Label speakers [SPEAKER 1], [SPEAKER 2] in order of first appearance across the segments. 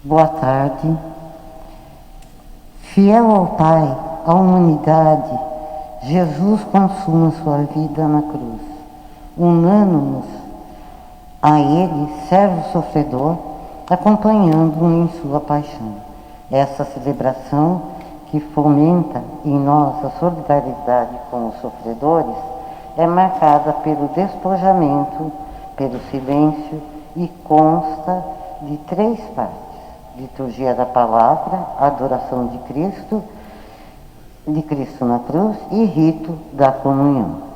[SPEAKER 1] Boa tarde. Fiel ao Pai, à humanidade, Jesus consuma sua vida na cruz. Unamo-nos a Ele, servo sofredor, acompanhando-o em sua paixão. Essa celebração que fomenta em nós a solidariedade com os sofredores é marcada pelo despojamento, pelo silêncio e consta de 3 partes: liturgia da palavra, adoração de Cristo na cruz e rito da comunhão.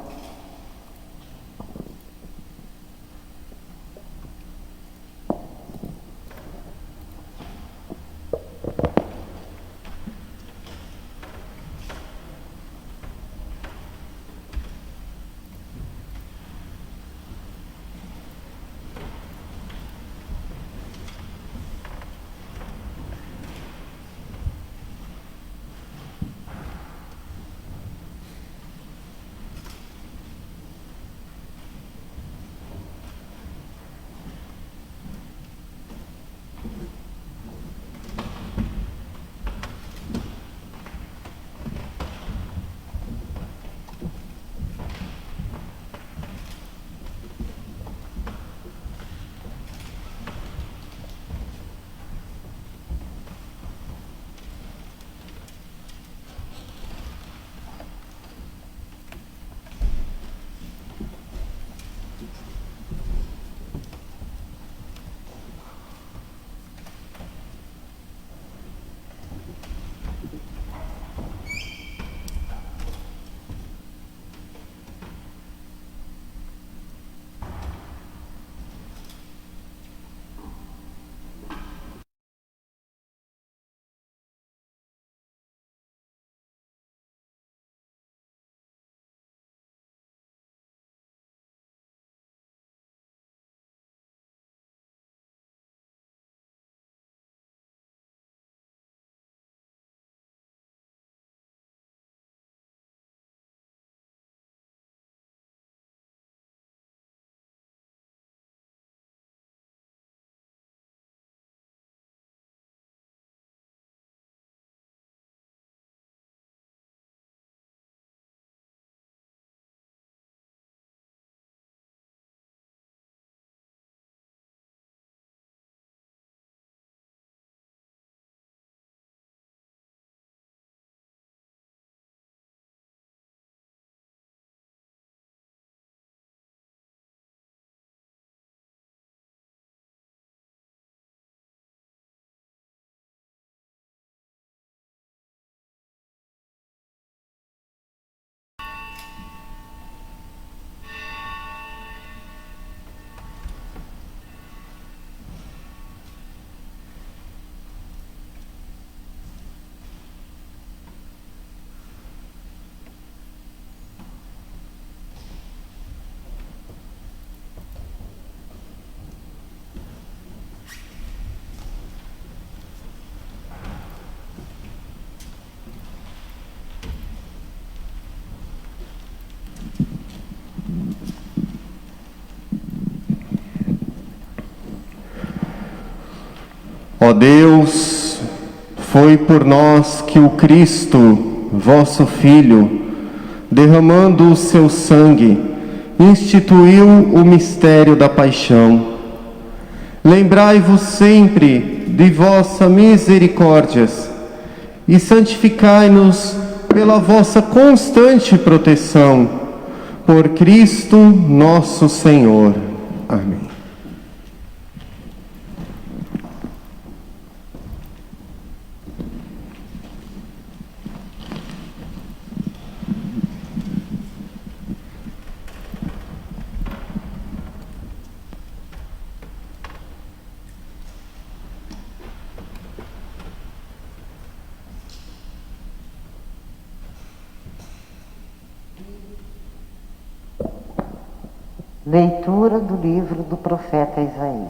[SPEAKER 2] Ó Deus, foi por nós que o Cristo, vosso Filho, derramando o seu sangue, instituiu o mistério da paixão. Lembrai-vos sempre de vossas misericórdias e santificai-nos pela vossa constante proteção. Por Cristo nosso Senhor. Amém.
[SPEAKER 1] Leitura do livro do profeta Isaías.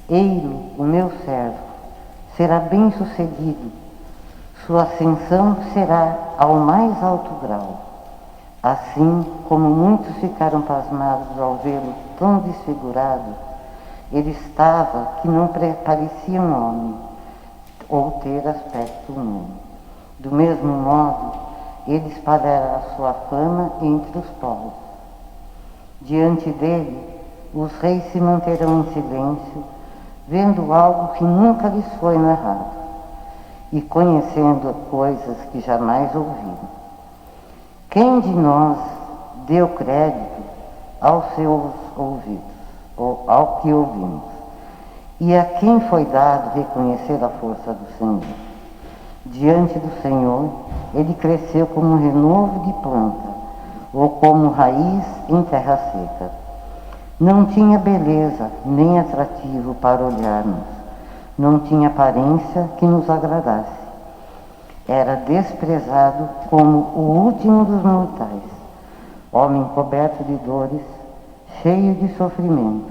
[SPEAKER 1] Ei-lo, o meu servo, será bem-sucedido, sua ascensão será ao mais alto grau. Assim como muitos ficaram pasmados ao vê-lo tão desfigurado, ele estava que não parecia um homem. ou ter aspecto humano. Do mesmo modo, ele espalhará a sua fama entre os povos. Diante dele, os reis se manterão em silêncio, vendo algo que nunca lhes foi narrado e conhecendo coisas que jamais ouviram. Quem de nós deu crédito aos seus ouvidos, ou ao que ouvimos? E a quem foi dado reconhecer a força do Senhor? Diante do Senhor, ele cresceu como um renovo de planta, ou como raiz em terra seca. Não tinha beleza nem atrativo para olharmos, não tinha aparência que nos agradasse. Era desprezado como o último dos mortais, homem coberto de dores, cheio de sofrimentos.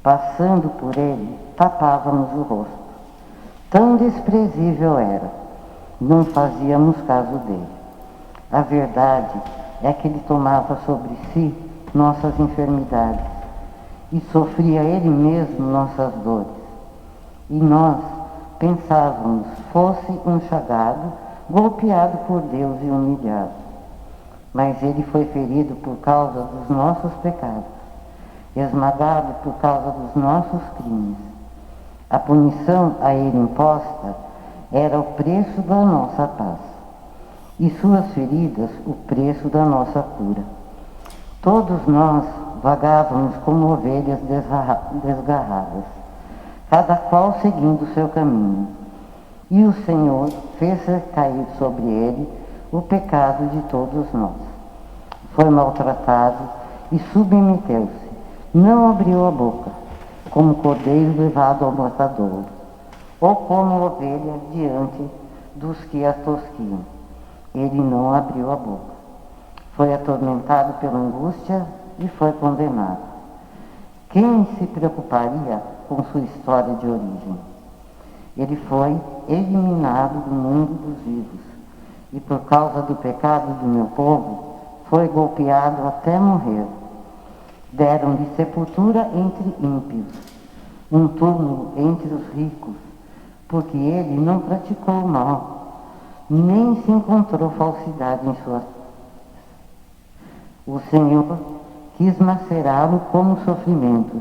[SPEAKER 1] Passando por ele, tapávamos o rosto. Tão desprezível era, não fazíamos caso dele. A verdade é que ele tomava sobre si nossas enfermidades e sofria ele mesmo nossas dores. E nós pensávamos fosse um chagado, golpeado por Deus e humilhado. Mas ele foi ferido por causa dos nossos pecados, esmagado por causa dos nossos crimes. A punição a ele imposta era o preço da nossa paz, e suas feridas o preço da nossa cura. Todos nós vagávamos como ovelhas desgarradas, cada qual seguindo o seu caminho. E o Senhor fez cair sobre ele o pecado de todos nós. Foi maltratado e submeteu-se, não abriu a boca, como cordeiro levado ao matadouro, ou como ovelha diante dos que a tosquiam. Ele não abriu a boca. Foi atormentado pela angústia e foi condenado. Quem se preocuparia com sua história de origem? Ele foi eliminado do mundo dos vivos, e por causa do pecado do meu povo, foi golpeado até morrer. Deram-lhe sepultura entre ímpios, um túmulo entre os ricos, porque ele não praticou o mal, nem se encontrou falsidade em sua. O Senhor quis macerá-lo com sofrimentos,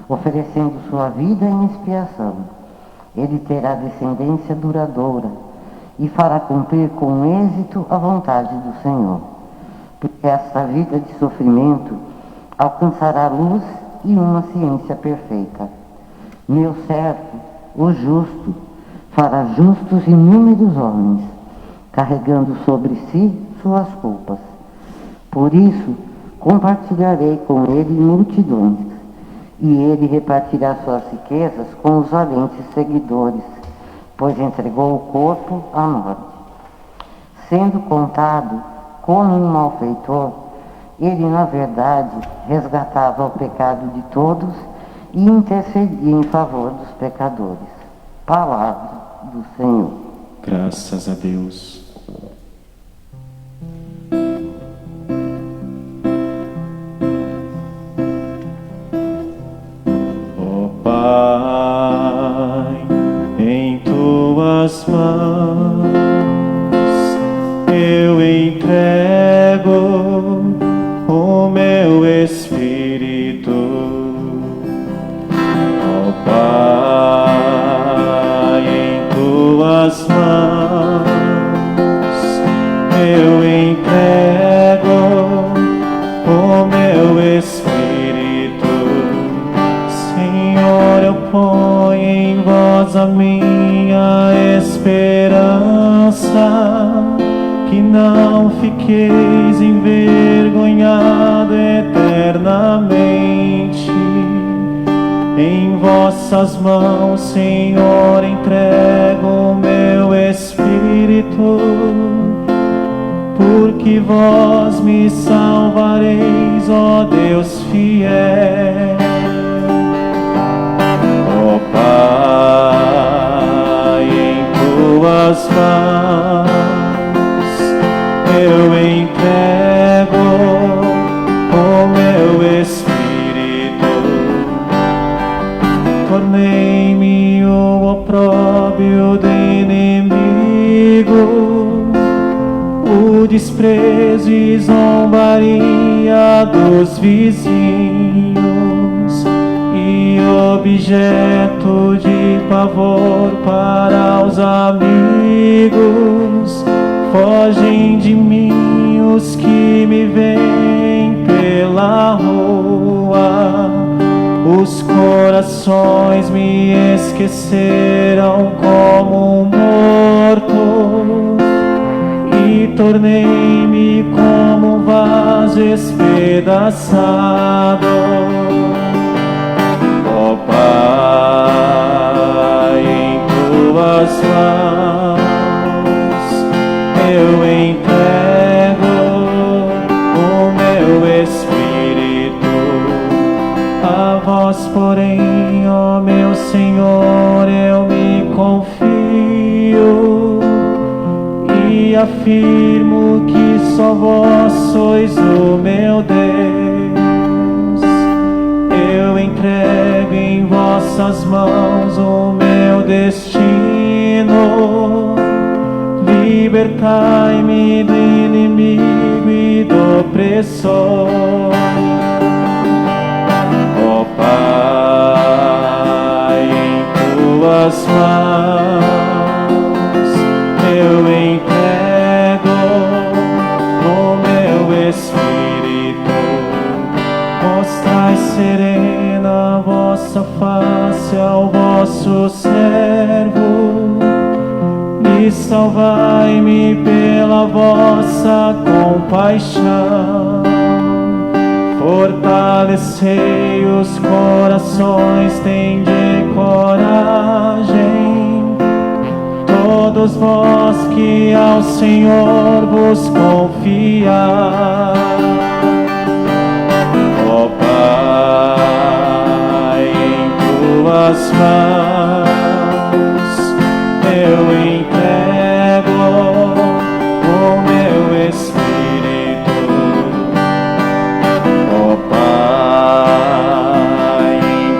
[SPEAKER 1] oferecendo sua vida em expiação. Ele terá descendência duradoura e fará cumprir com êxito a vontade do Senhor, porque esta vida de sofrimento alcançará luz e uma ciência perfeita. Meu servo, o justo, fará justos inúmeros homens, carregando sobre si suas culpas. Por isso, compartilharei com ele multidões, e ele repartirá suas riquezas com os valentes seguidores, pois entregou o corpo à morte. Sendo contado como um malfeitor, ele, na verdade, resgatava o pecado de todos e intercedia em favor dos pecadores. Palavra do Senhor.
[SPEAKER 2] Graças a Deus. Ó Pai, em tuas mãos eu entrego o meu espírito. Ó Pai, em tuas mãos eu entrego o meu espírito. Senhor, eu ponho em vós a minha esperança, que não fiqueis envergonhado eternamente. Em vossas mãos, Senhor, entrego o meu espírito, porque vós me salvareis, ó Deus fiel. Ó Pai, em tuas mãos eu entrego o meu espírito. Tornei-me vezes zombaria dos vizinhos e objeto de pavor para os amigos. Fogem de mim os que me veem pela rua. Os corações me esqueceram como um morto e tornei-me como um vaso espedaçado. Ó Pai, em tuas mãos eu entrego o meu espírito. A vós, porém, ó meu Senhor, eu me confio e afirmo que só vós sois o meu Deus. Eu entrego em vossas mãos o meu destino. Libertai-me do inimigo e do opressor. Ó Pai, em tuas mãos eu entrego o meu espírito. Mostrai serena a vossa face ao vosso servo e salvai-me pela vossa compaixão. Fortalecei os corações, tende coragem, todos vós que ao Senhor vos confiar. Ó Pai, em tuas mãos eu entrego o meu espírito. Ó Pai, em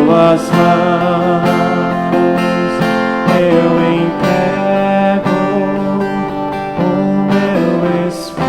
[SPEAKER 2] tuas mãos eu entrego o meu espírito.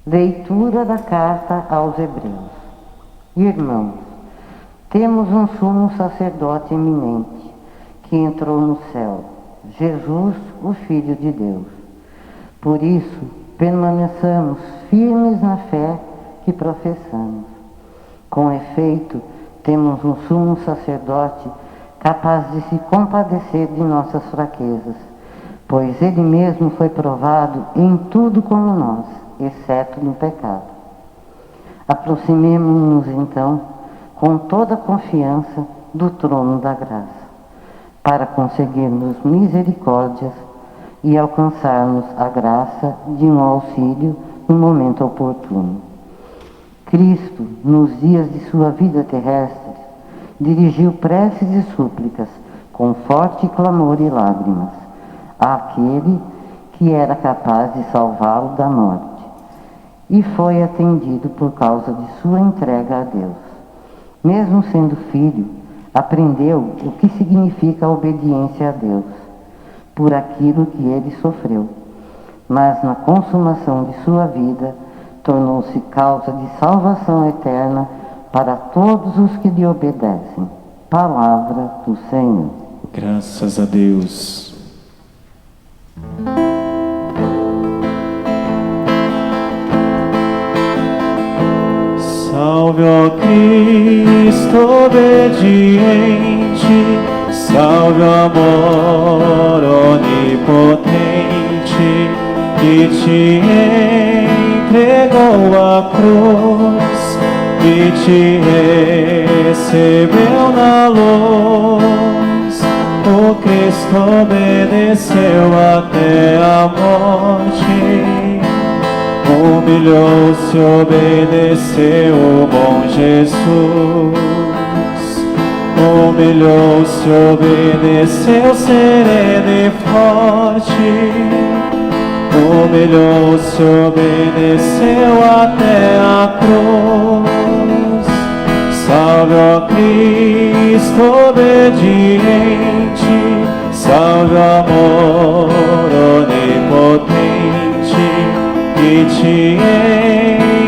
[SPEAKER 1] Leitura da carta aos Hebreus. Irmãos, temos um sumo sacerdote eminente que entrou no céu, Jesus, o Filho de Deus. Por isso, permaneçamos firmes na fé que professamos. Com efeito, temos um sumo sacerdote capaz de se compadecer de nossas fraquezas, pois ele mesmo foi provado em tudo como nós, exceto no pecado. Aproximemo-nos, então, com toda a confiança do trono da graça, para conseguirmos misericórdias e alcançarmos a graça de um auxílio no momento oportuno. Cristo, nos dias de sua vida terrestre, dirigiu preces e súplicas com forte clamor e lágrimas àquele que era capaz de salvá-lo da morte, e foi atendido por causa de sua entrega a Deus. Mesmo sendo filho, aprendeu o que significa a obediência a Deus, por aquilo que ele sofreu. Mas na consumação de sua vida, tornou-se causa de salvação eterna para todos os que lhe obedecem. Palavra do Senhor.
[SPEAKER 2] Graças a Deus. Salve, ó Cristo obediente, salve o amor onipotente, que te entregou a cruz e te recebeu na luz. O Cristo obedeceu até a morte, Humilhou-se, obedeceu o bom Jesus. Humilhou-se, obedeceu sereno e forte. Humilhou-se, obedeceu até a cruz. Salve, ó Cristo obediente, salve, amor onipotente, que te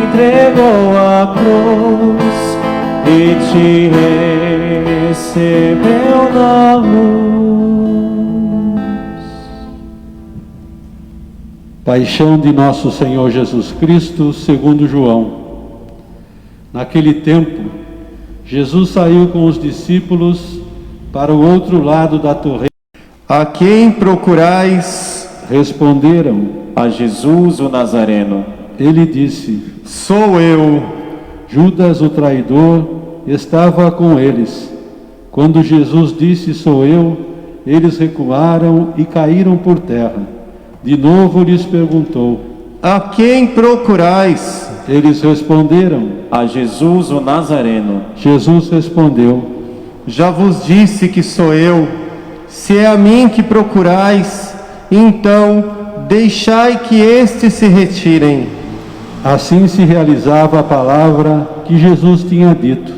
[SPEAKER 2] entregou a cruz e te recebeu na luz.
[SPEAKER 3] Paixão de nosso Senhor Jesus Cristo, segundo João. Naquele tempo, Jesus saiu com os discípulos para o outro lado da torre.
[SPEAKER 4] A quem procurais?
[SPEAKER 3] Responderam:
[SPEAKER 2] A Jesus o Nazareno.
[SPEAKER 3] Ele disse:
[SPEAKER 4] Sou eu.
[SPEAKER 3] Judas, o traidor, estava com eles. Quando Jesus disse: Sou eu, eles recuaram e caíram por terra. De novo lhes perguntou:
[SPEAKER 4] A quem procurais?
[SPEAKER 3] Eles responderam:
[SPEAKER 2] A Jesus o Nazareno.
[SPEAKER 3] Jesus respondeu:
[SPEAKER 4] Já vos disse que sou eu. Se é a mim que procurais, então deixai que estes se retirem.
[SPEAKER 3] Assim se realizava a palavra que Jesus tinha dito: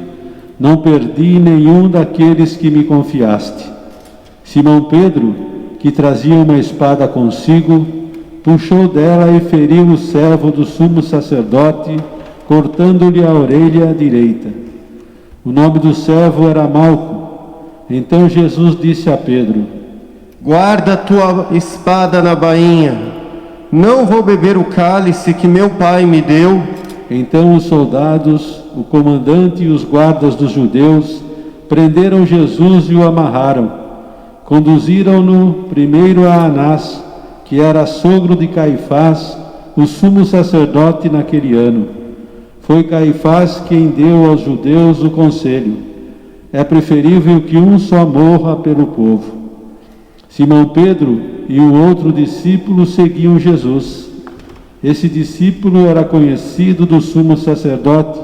[SPEAKER 3] Não perdi nenhum daqueles que me confiaste. Simão Pedro, que trazia uma espada consigo, puxou dela e feriu o servo do sumo sacerdote, cortando-lhe a orelha direita. O nome do servo era Malco. Então Jesus disse a Pedro:
[SPEAKER 4] Guarda tua espada na bainha. Não vou beber o cálice que meu pai me deu.
[SPEAKER 3] Então os soldados, o comandante e os guardas dos judeus prenderam Jesus e o amarraram. Conduziram-no primeiro a Anás, que era sogro de Caifás, o sumo sacerdote naquele ano. Foi Caifás quem deu aos judeus o conselho: é preferível que um só morra pelo povo. Simão Pedro e o outro discípulo seguiam Jesus. Esse discípulo era conhecido do sumo sacerdote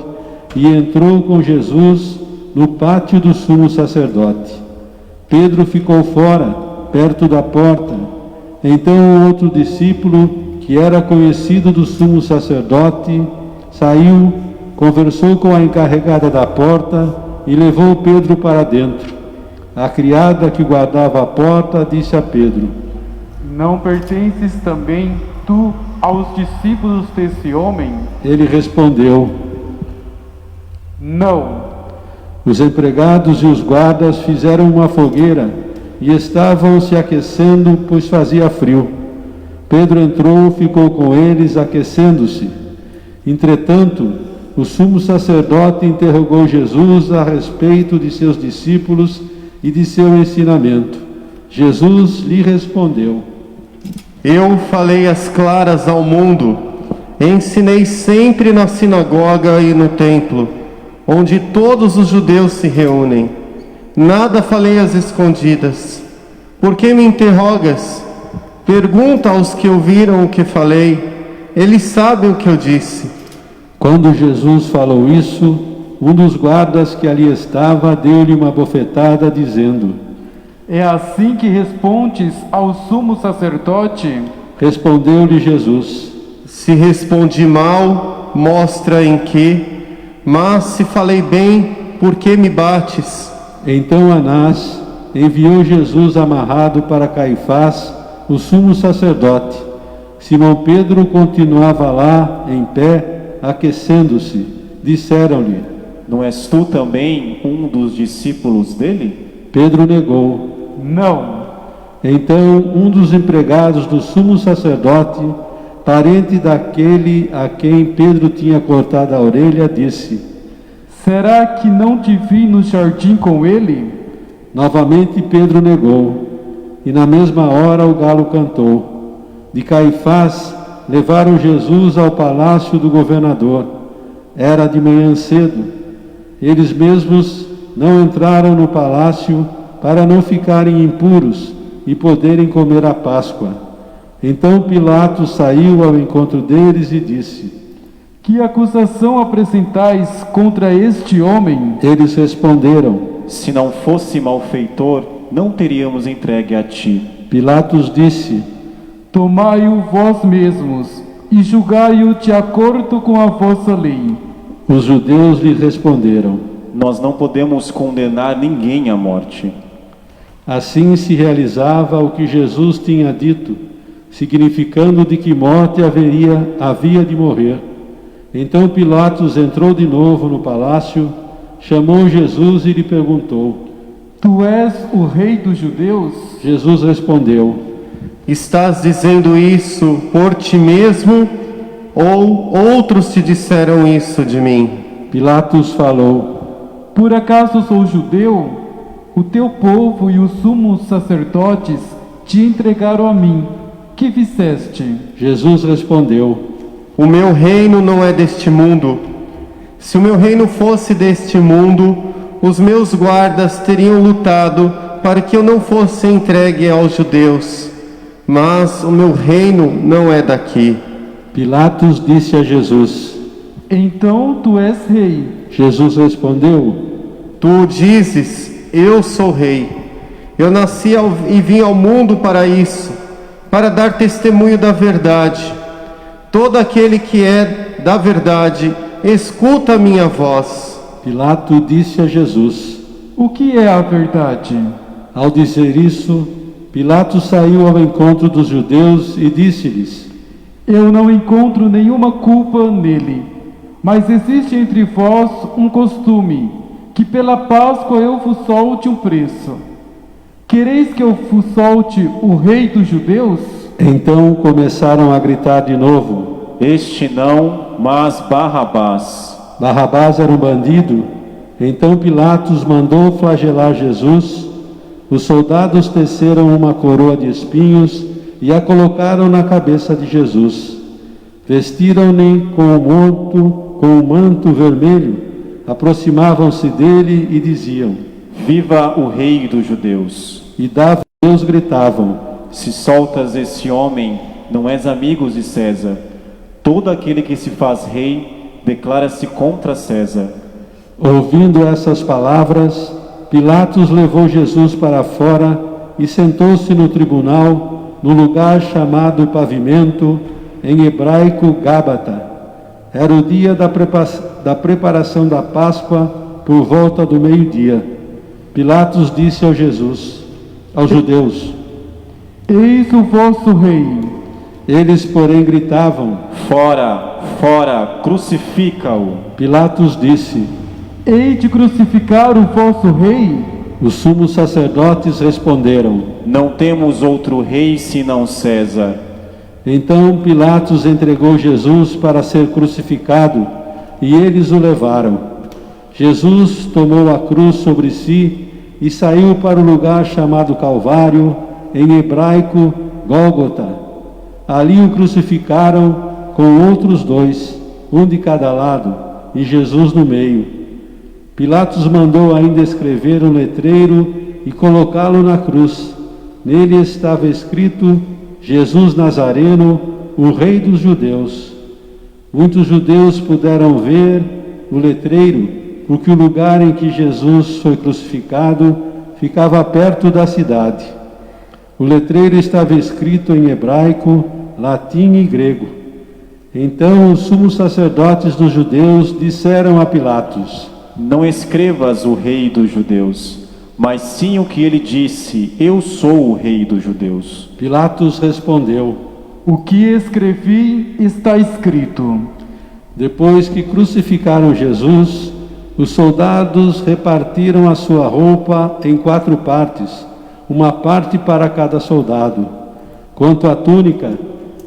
[SPEAKER 3] e entrou com Jesus no pátio do sumo sacerdote. Pedro ficou fora, perto da porta. Então o outro discípulo, que era conhecido do sumo sacerdote, saiu, conversou com a encarregada da porta e levou Pedro para dentro. A criada que guardava a porta disse a Pedro:
[SPEAKER 5] Não pertences também tu aos discípulos desse homem?
[SPEAKER 3] Ele respondeu:
[SPEAKER 5] Não.
[SPEAKER 3] Os empregados e os guardas fizeram uma fogueira e estavam se aquecendo, pois fazia frio. Pedro entrou, ficou com eles, aquecendo-se. Entretanto, o sumo sacerdote interrogou Jesus a respeito de seus discípulos e de seu ensinamento. Jesus lhe respondeu:
[SPEAKER 4] Eu falei às claras ao mundo. Ensinei sempre na sinagoga e no templo, onde todos os judeus se reúnem. Nada falei às escondidas. Por que me interrogas? Pergunta aos que ouviram o que falei. Eles sabem o que eu disse.
[SPEAKER 3] Quando Jesus falou isso, um dos guardas que ali estava deu-lhe uma bofetada, dizendo:
[SPEAKER 5] É assim que respondes ao sumo sacerdote?
[SPEAKER 3] Respondeu-lhe Jesus:
[SPEAKER 4] Se respondi mal, mostra em que. Mas se falei bem, por que me bates?
[SPEAKER 3] Então Anás enviou Jesus amarrado para Caifás, o sumo sacerdote. Simão Pedro continuava lá, em pé, aquecendo-se. Disseram-lhe:
[SPEAKER 2] Não és tu também um dos discípulos dele?
[SPEAKER 3] Pedro negou.
[SPEAKER 5] Não.
[SPEAKER 3] Então um dos empregados do sumo sacerdote, parente daquele a quem Pedro tinha cortado a orelha, disse:
[SPEAKER 5] Será que não te vi no jardim com ele?
[SPEAKER 3] Novamente Pedro negou, e na mesma hora o galo cantou. De Caifás levaram Jesus ao palácio do governador. Era de manhã cedo. Eles mesmos não entraram no palácio para não ficarem impuros e poderem comer a Páscoa. Então Pilatos saiu ao encontro deles e disse:
[SPEAKER 5] Que acusação apresentais contra este homem?
[SPEAKER 3] Eles responderam.
[SPEAKER 6] Se não fosse malfeitor, não teríamos entregue a ti.
[SPEAKER 3] Pilatos disse:
[SPEAKER 5] Tomai-o vós mesmos e julgai-o de acordo com a vossa lei.
[SPEAKER 3] Os judeus lhe responderam:
[SPEAKER 6] Nós não podemos condenar ninguém à morte.
[SPEAKER 3] Assim se realizava o que Jesus tinha dito, significando de que morte havia de morrer. Então Pilatos entrou de novo no palácio, chamou Jesus e lhe perguntou:
[SPEAKER 5] Tu és o rei dos judeus?
[SPEAKER 3] Jesus respondeu:
[SPEAKER 4] Estás dizendo isso por ti mesmo ou outros te disseram isso de mim?
[SPEAKER 3] Pilatos falou:
[SPEAKER 5] Por acaso sou judeu? O teu povo e os sumos sacerdotes te entregaram a mim. Que fizeste?
[SPEAKER 3] Jesus respondeu:
[SPEAKER 4] O meu reino não é deste mundo. Se o meu reino fosse deste mundo, os meus guardas teriam lutado para que eu não fosse entregue aos judeus. Mas o meu reino não é daqui.
[SPEAKER 3] Pilatos disse a Jesus:
[SPEAKER 5] Então tu és rei.
[SPEAKER 3] Jesus respondeu:
[SPEAKER 4] Tu dizes, eu sou rei. Eu nasci e vim ao mundo para isso, para dar testemunho da verdade. Todo aquele que é da verdade, escuta a minha voz.
[SPEAKER 3] Pilatos disse a Jesus:
[SPEAKER 5] O que é a verdade?
[SPEAKER 3] Ao dizer isso, Pilatos saiu ao encontro dos judeus e disse-lhes:
[SPEAKER 5] Eu não encontro nenhuma culpa nele, mas existe entre vós um costume, que pela Páscoa eu vos solte um preço. Quereis que eu vos solte o rei dos judeus?
[SPEAKER 3] Então começaram a gritar de novo:
[SPEAKER 6] Este não, mas Barrabás.
[SPEAKER 3] Barrabás era um bandido. Então Pilatos mandou flagelar Jesus. Os soldados teceram uma coroa de espinhos e a colocaram na cabeça de Jesus. Vestiram-lhe com um manto vermelho, aproximavam-se dele e diziam:
[SPEAKER 6] Viva o rei dos judeus.
[SPEAKER 3] E davam Deus gritavam:
[SPEAKER 6] Se soltas esse homem, não és amigo de César. Todo aquele que se faz rei declara-se contra César.
[SPEAKER 3] Ouvindo essas palavras, Pilatos levou Jesus para fora e sentou-se no tribunal, no lugar chamado Pavimento, em hebraico Gábata. Era o dia da preparação da Páscoa, por volta do meio-dia. Pilatos disse aos judeus:
[SPEAKER 5] Eis o vosso rei.
[SPEAKER 3] Eles, porém, gritavam:
[SPEAKER 6] Fora, fora, crucifica-o.
[SPEAKER 3] Pilatos disse:
[SPEAKER 5] Hei de crucificar o vosso rei?
[SPEAKER 3] Os sumos sacerdotes responderam:
[SPEAKER 6] Não temos outro rei senão César.
[SPEAKER 3] Então Pilatos entregou Jesus para ser crucificado, e eles o levaram. Jesus tomou a cruz sobre si e saiu para o lugar chamado Calvário, em hebraico Gólgota. Ali o crucificaram com outros dois, um de cada lado, e Jesus no meio. Pilatos mandou ainda escrever um letreiro e colocá-lo na cruz. Nele estava escrito: Jesus Nazareno, o Rei dos Judeus. Muitos judeus puderam ver o letreiro, porque o lugar em que Jesus foi crucificado ficava perto da cidade. O letreiro estava escrito em hebraico, latim e grego. Então os sumos sacerdotes dos judeus disseram a Pilatos:
[SPEAKER 6] Não escrevas o rei dos judeus, mas sim o que ele disse: Eu sou o rei dos judeus.
[SPEAKER 3] Pilatos respondeu:
[SPEAKER 5] O que escrevi está escrito.
[SPEAKER 3] Depois que crucificaram Jesus, os soldados repartiram a sua roupa em 4 partes, uma parte para cada soldado. Quanto à túnica,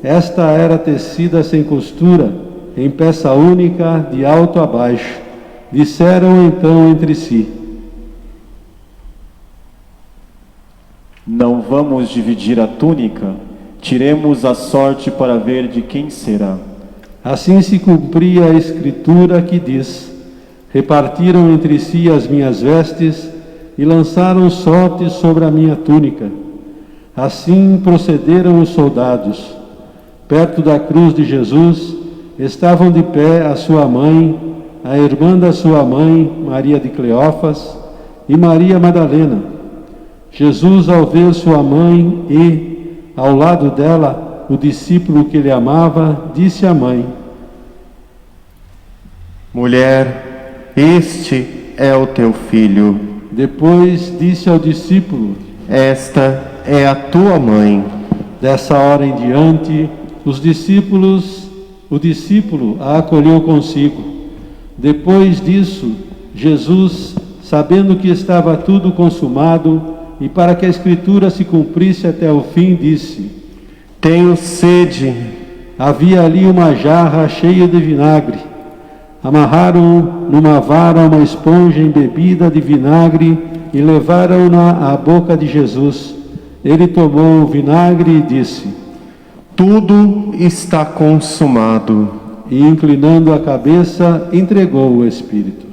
[SPEAKER 3] esta era tecida sem costura, em peça única, de alto a baixo. Disseram então entre si:
[SPEAKER 6] Não vamos dividir a túnica, tiremos a sorte para ver de quem será.
[SPEAKER 3] Assim se cumpria a escritura que diz: Repartiram entre si as minhas vestes e lançaram sorte sobre a minha túnica. Assim procederam os soldados. Perto da cruz de Jesus estavam de pé a sua mãe, a irmã da sua mãe, Maria de Cleófas, e Maria Madalena. Jesus, ao ver sua mãe e, ao lado dela, o discípulo que ele amava, disse à mãe:
[SPEAKER 4] Mulher, este é o teu filho. Depois
[SPEAKER 3] disse ao discípulo:
[SPEAKER 4] esta é a tua mãe.
[SPEAKER 3] Dessa hora em diante, o discípulo a acolheu consigo. Depois disso, Jesus, sabendo que estava tudo consumado, e para que a Escritura se cumprisse até o fim, disse:
[SPEAKER 4] tenho sede.
[SPEAKER 3] Havia ali uma jarra cheia de vinagre. Amarraram numa vara uma esponja embebida de vinagre e levaram-na à boca de Jesus. Ele tomou o vinagre e disse:
[SPEAKER 4] tudo está consumado.
[SPEAKER 3] E, inclinando a cabeça, entregou o Espírito.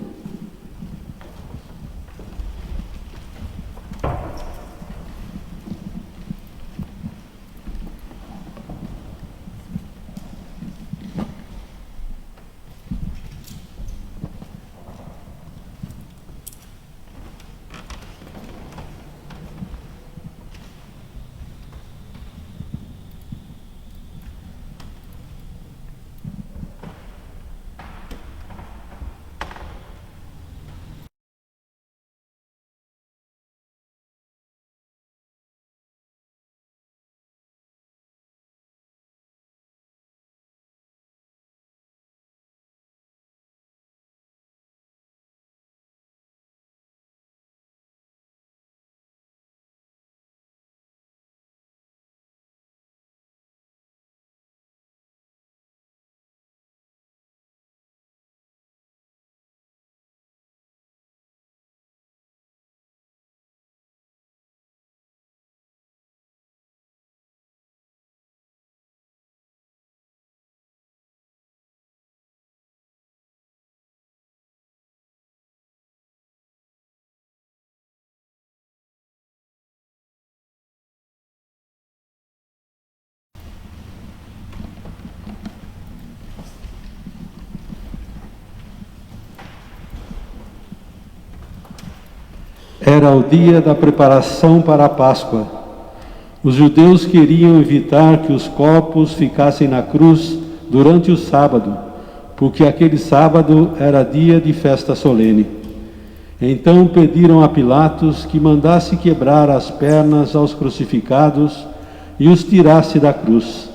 [SPEAKER 3] Era o dia da preparação para a Páscoa. Os judeus queriam evitar que os corpos ficassem na cruz durante o sábado, porque aquele sábado era dia de festa solene. Então pediram a Pilatos que mandasse quebrar as pernas aos crucificados e os tirasse da cruz.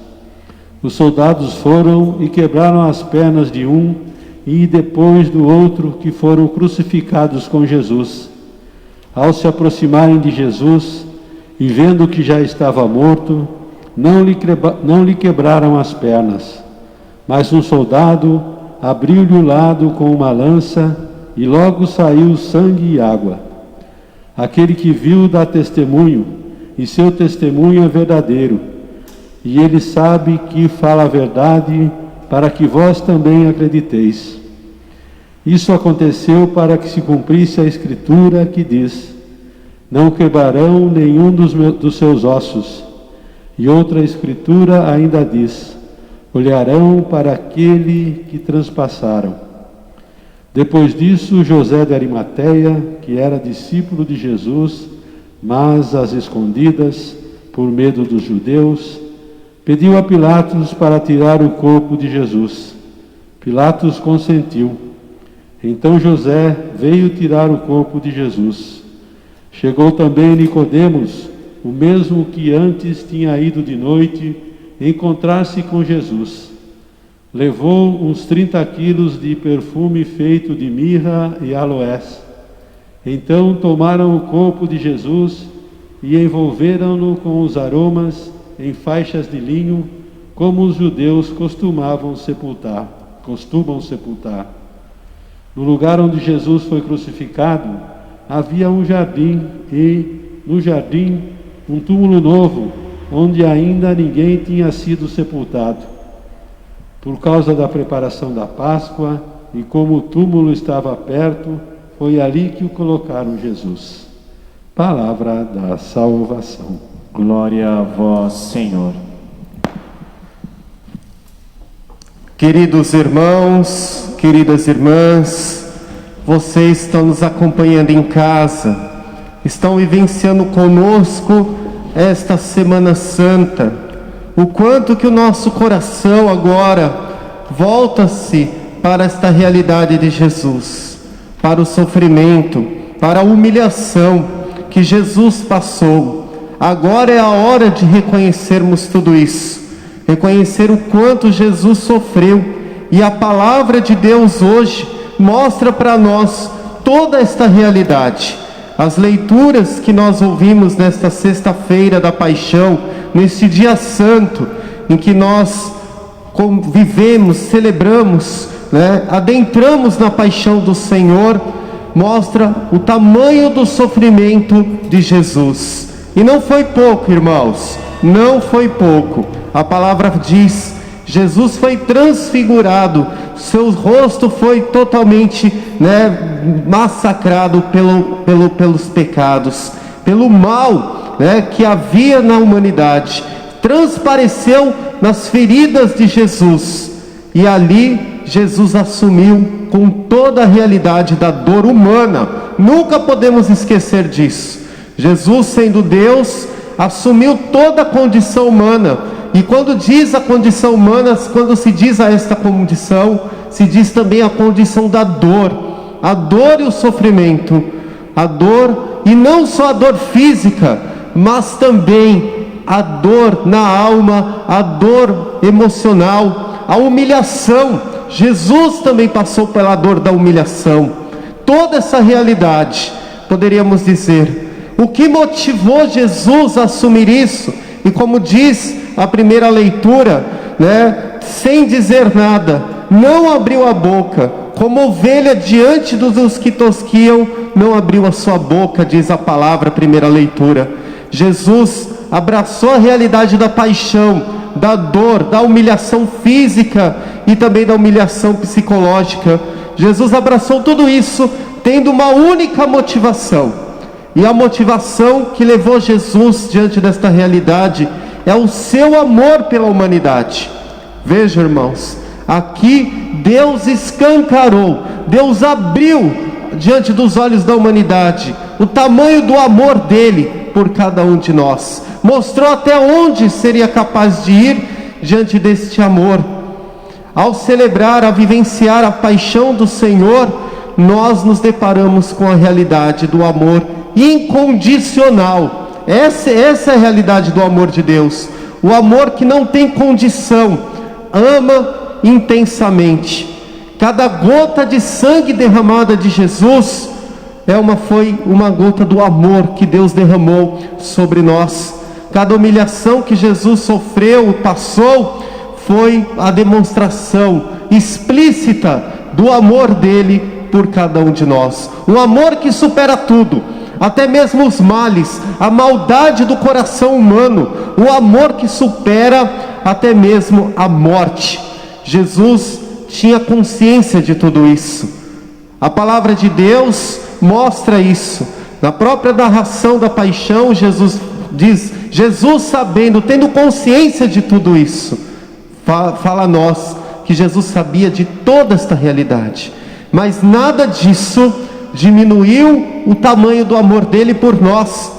[SPEAKER 3] Os soldados foram e quebraram as pernas de um e depois do outro, que foram crucificados com Jesus. Ao se aproximarem de Jesus e vendo que já estava morto, não lhe quebraram as pernas. Mas um soldado abriu-lhe o lado com uma lança e logo saiu sangue e água. Aquele que viu dá testemunho, e seu testemunho é verdadeiro. E ele sabe que fala a verdade, para que vós também acrediteis. Isso aconteceu para que se cumprisse a Escritura que diz: não quebrarão nenhum dos seus ossos. E outra Escritura ainda diz: olharão para aquele que transpassaram. Depois disso, José de Arimateia, que era discípulo de Jesus, mas às escondidas, por medo dos judeus, pediu a Pilatos para tirar o corpo de Jesus. Pilatos consentiu. Então José veio tirar o corpo de Jesus. Chegou também Nicodemos, o mesmo que antes tinha ido de noite encontrar-se com Jesus. Levou uns 30 quilos de perfume feito de mirra e aloés. Então tomaram o corpo de Jesus e envolveram-no com os aromas em faixas de linho, como os judeus costumam sepultar. No lugar onde Jesus foi crucificado, havia um jardim e, no jardim, um túmulo novo, onde ainda ninguém tinha sido sepultado. Por causa da preparação da Páscoa e como o túmulo estava perto, foi ali que o colocaram Jesus. Palavra da salvação.
[SPEAKER 6] Glória a vós, Senhor.
[SPEAKER 4] Queridos irmãos, queridas irmãs, vocês estão nos acompanhando em casa, estão vivenciando conosco esta Semana Santa. O quanto que o nosso coração agora volta-se para esta realidade de Jesus, para o sofrimento, para a humilhação que Jesus passou. Agora é a hora de reconhecermos tudo isso, reconhecer o quanto Jesus sofreu, e a palavra de Deus hoje mostra para nós toda esta realidade. As leituras que nós ouvimos nesta sexta-feira da Paixão, neste dia santo, em que nós convivemos, celebramos, adentramos na paixão do Senhor, mostra o tamanho do sofrimento de Jesus. E não foi pouco, irmãos, não foi pouco. A palavra diz: Jesus foi transfigurado, seu rosto foi totalmente massacrado pelos pecados, pelo mal que havia na humanidade. Transpareceu nas feridas de Jesus, e ali Jesus assumiu com toda a realidade da dor humana. Nunca podemos esquecer disso. Jesus, sendo Deus, assumiu toda a condição humana. E quando diz a condição humana, quando se diz a esta condição, se diz também a condição da dor. A dor e o sofrimento. A dor, e não só a dor física, mas também a dor na alma, a dor emocional, a humilhação. Jesus também passou pela dor da humilhação. Toda essa realidade, poderíamos dizer, o que motivou Jesus a assumir isso? E como diz a primeira leitura, sem dizer nada, não abriu a boca, como ovelha diante dos que tosquiam, não abriu a sua boca, diz a palavra, primeira leitura. Jesus abraçou a realidade da paixão, da dor, da humilhação física e também da humilhação psicológica. Jesus abraçou tudo isso, tendo uma única motivação. E a motivação que levou Jesus diante desta realidade é o seu amor pela humanidade. Veja, irmãos, aqui Deus escancarou, Deus abriu diante dos olhos da humanidade o tamanho do amor dele por cada um de nós. Mostrou até onde seria capaz de ir diante deste amor. Ao celebrar, a vivenciar a paixão do Senhor, nós nos deparamos com a realidade do amor incondicional. Essa é a realidade do amor de Deus. O amor que não tem condição, ama intensamente. Cada gota de sangue derramada de Jesus foi uma gota do amor que Deus derramou sobre nós. Cada humilhação que Jesus sofreu, passou, foi a demonstração explícita do amor dele por cada um de nós. Um amor que supera tudo, até mesmo os males, a maldade do coração humano. O amor que supera até mesmo a morte. Jesus tinha consciência de tudo isso. A palavra de Deus mostra isso. Na própria narração da paixão, Jesus diz, Jesus sabendo, tendo consciência de tudo isso, fala a nós que Jesus sabia de toda esta realidade, mas nada disso diminuiu o tamanho do amor dele por nós.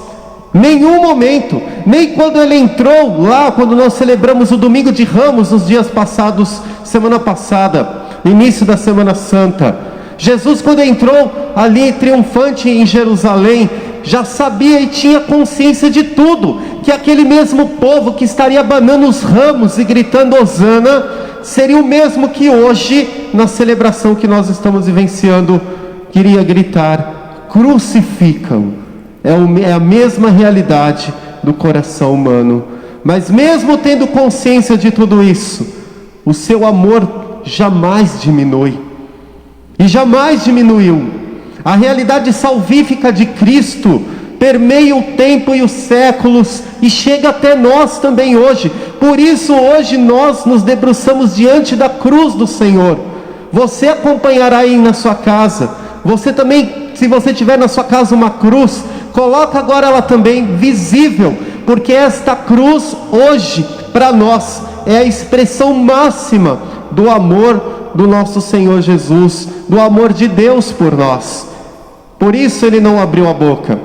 [SPEAKER 4] Nenhum momento, nem quando ele entrou lá, quando nós celebramos o Domingo de Ramos, nos dias passados, semana passada, início da Semana Santa. Jesus, quando entrou ali triunfante em Jerusalém, já sabia e tinha consciência de tudo, que aquele mesmo povo que estaria abanando os ramos e gritando Hosana, seria o mesmo que hoje, na celebração que nós estamos vivenciando, queria gritar, crucificam. É a mesma realidade do coração humano. Mas mesmo tendo consciência de tudo isso, o seu amor jamais diminui. E jamais diminuiu. A realidade salvífica de Cristo permeia o tempo e os séculos e chega até nós também hoje. Por isso hoje nós nos debruçamos diante da cruz do Senhor. Você acompanhará aí na sua casa. Você também, se você tiver na sua casa uma cruz, coloca agora ela também visível, porque esta cruz hoje, para nós, é a expressão máxima do amor do nosso Senhor Jesus, do amor de Deus por nós. Por isso ele não abriu a boca,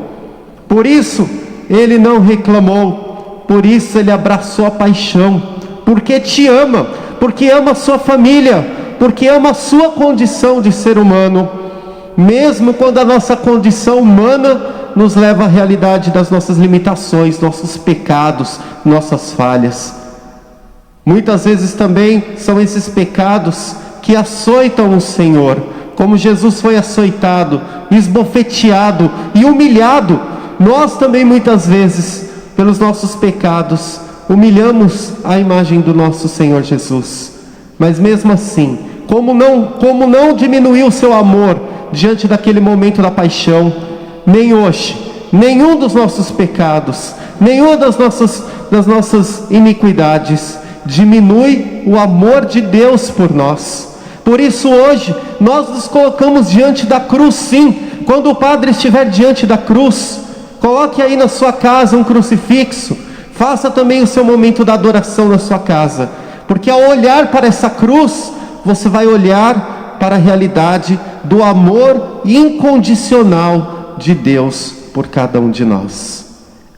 [SPEAKER 4] por isso ele não reclamou, por isso ele abraçou a paixão, porque te ama, porque ama a sua família, porque ama a sua condição de ser humano, mesmo quando a nossa condição humana nos leva à realidade das nossas limitações, nossos pecados, nossas falhas. Muitas vezes também são esses pecados que açoitam o Senhor, como Jesus foi açoitado, esbofeteado e humilhado. Nós também muitas vezes, pelos nossos pecados, humilhamos a imagem do nosso Senhor Jesus. Mas mesmo assim, como não diminuiu o seu amor diante daquele momento da paixão, nem hoje, nenhum dos nossos pecados, nenhuma das nossas iniquidades diminui o amor de Deus por nós. Por isso hoje nós nos colocamos diante da cruz, sim. Quando o padre estiver diante da cruz, coloque aí na sua casa um crucifixo, faça também o seu momento da adoração na sua casa, porque ao olhar para essa cruz, você vai olhar para a realidade do amor incondicional de Deus por cada um de nós.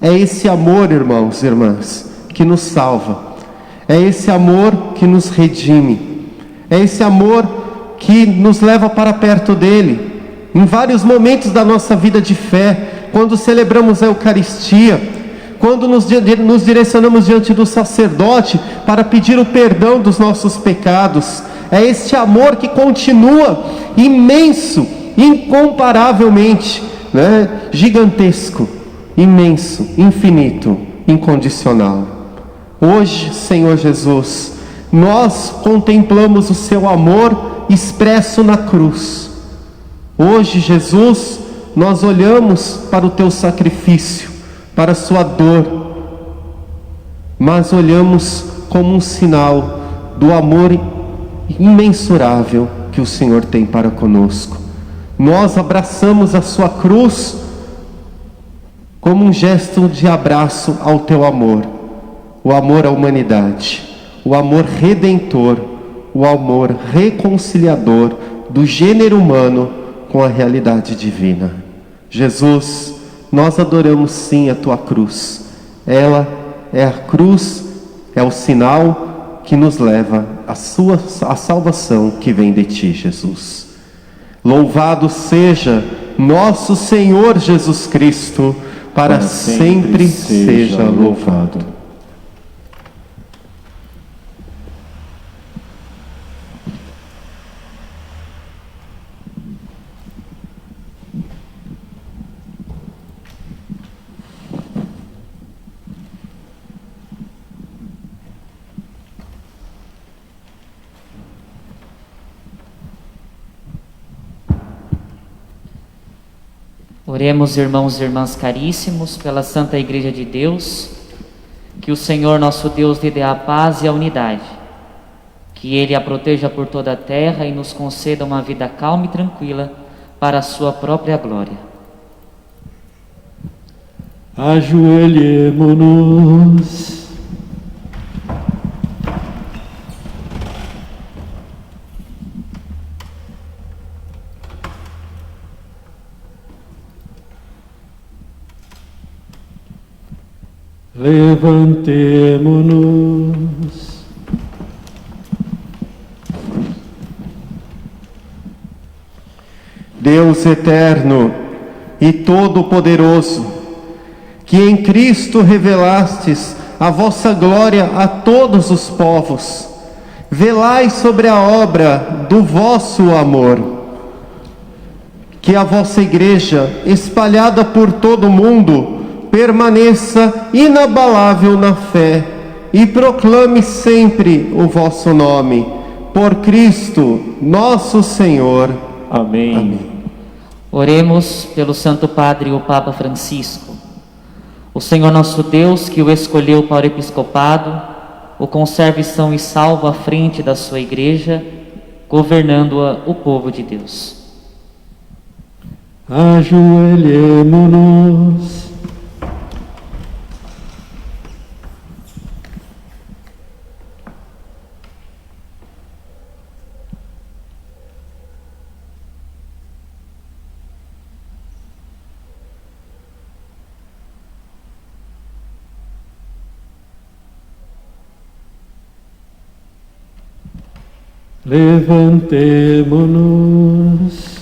[SPEAKER 4] É esse amor, irmãos e irmãs, que nos salva, é esse amor que nos redime, é esse amor que nos leva para perto dele. Em vários momentos da nossa vida de fé, quando celebramos a Eucaristia, quando nos direcionamos diante do sacerdote para pedir o perdão dos nossos pecados, é este amor que continua imenso, incomparavelmente, gigantesco, imenso, infinito, incondicional. Hoje, Senhor Jesus, nós contemplamos o seu amor expresso na cruz. Hoje, Jesus, nós olhamos para o teu sacrifício, para a sua dor, mas olhamos como um sinal do amor imensurável que o Senhor tem para conosco. Nós abraçamos a sua cruz como um gesto de abraço ao teu amor, o amor à humanidade, o amor redentor, o amor reconciliador do gênero humano com a realidade divina. Jesus, nós adoramos sim a tua cruz. Ela é a cruz, é o sinal que nos leva à salvação que vem de ti, Jesus. Louvado seja nosso Senhor Jesus Cristo, para sempre seja louvado.
[SPEAKER 7] Oremos, irmãos e irmãs caríssimos, pela Santa Igreja de Deus, que o Senhor nosso Deus lhe dê a paz e a unidade, que Ele a proteja por toda a terra e nos conceda uma vida calma e tranquila para a sua própria glória.
[SPEAKER 3] Ajoelhemo-nos. Levantemo-nos.
[SPEAKER 4] Deus eterno e todo-poderoso, que em Cristo revelastes a vossa glória a todos os povos, velai sobre a obra do vosso amor. Que a vossa igreja, espalhada por todo o mundo, permaneça inabalável na fé e proclame sempre o vosso nome. Por Cristo, nosso Senhor.
[SPEAKER 6] Amém.
[SPEAKER 4] Amém.
[SPEAKER 7] Oremos pelo Santo Padre, o Papa Francisco. O Senhor nosso Deus, que o escolheu para o episcopado, o conserve são e salvo à frente da sua igreja, governando-a o povo de Deus.
[SPEAKER 3] Ajoelhemo-nos. Levantemo-nos.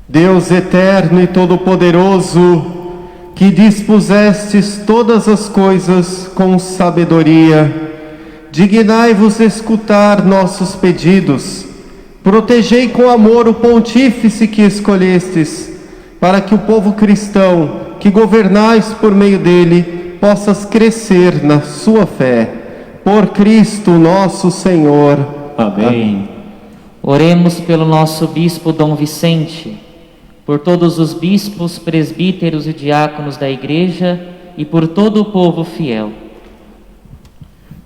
[SPEAKER 4] Deus eterno e todo-poderoso, que dispusestes todas as coisas com sabedoria, dignai-vos escutar nossos pedidos. Protegei com amor o pontífice que escolhestes, para que o povo cristão, que governais por meio dele, possas crescer na sua fé. Por Cristo nosso Senhor.
[SPEAKER 6] Amém.
[SPEAKER 7] Oremos pelo nosso bispo Dom Vicente, por todos os bispos, presbíteros e diáconos da Igreja e por todo o povo fiel.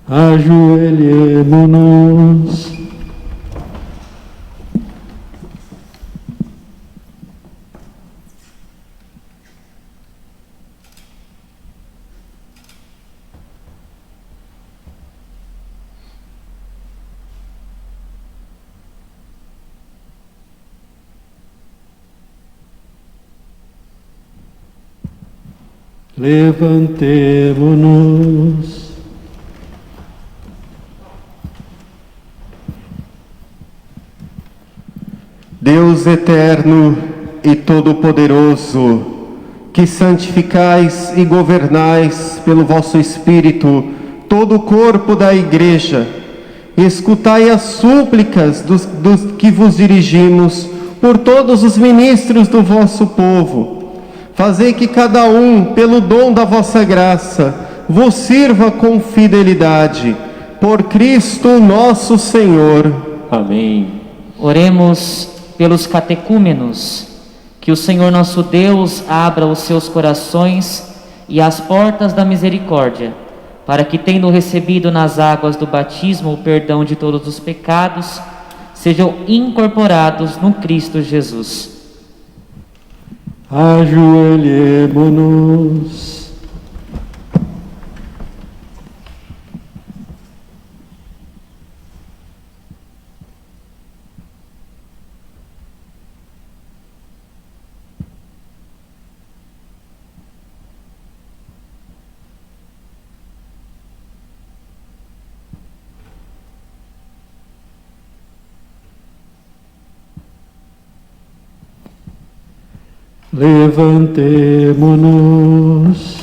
[SPEAKER 3] Ajoelhemo-nos. Levantemo-nos.
[SPEAKER 4] Deus eterno e todo-poderoso, que santificais e governais pelo vosso Espírito todo o corpo da Igreja, escutai as súplicas dos que vos dirigimos por todos os ministros do vosso povo. Fazei que cada um, pelo dom da vossa graça, vos sirva com fidelidade. Por Cristo nosso Senhor.
[SPEAKER 6] Amém.
[SPEAKER 7] Oremos pelos catecúmenos, que o Senhor nosso Deus abra os seus corações e as portas da misericórdia, para que, tendo recebido nas águas do batismo o perdão de todos os pecados, sejam incorporados no Cristo Jesus.
[SPEAKER 3] Ajoelhemo-nos. Levantemo-nos.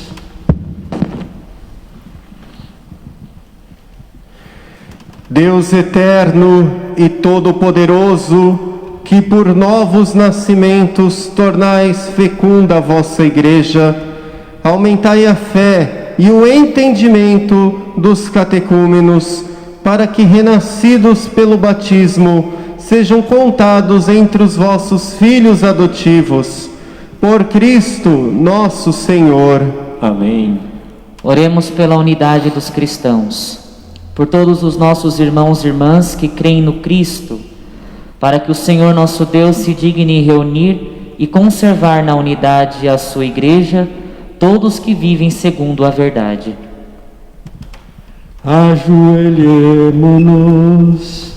[SPEAKER 4] Deus eterno e todo-poderoso, que por novos nascimentos tornais fecunda a vossa Igreja, aumentai a fé e o entendimento dos catecúmenos, para que, renascidos pelo batismo, sejam contados entre os vossos filhos adotivos. Por Cristo nosso Senhor.
[SPEAKER 6] Amém.
[SPEAKER 7] Oremos pela unidade dos cristãos, por todos os nossos irmãos e irmãs que creem no Cristo, para que o Senhor nosso Deus se digne reunir e conservar na unidade a sua Igreja, todos que vivem segundo a verdade.
[SPEAKER 3] Ajoelhemo-nos.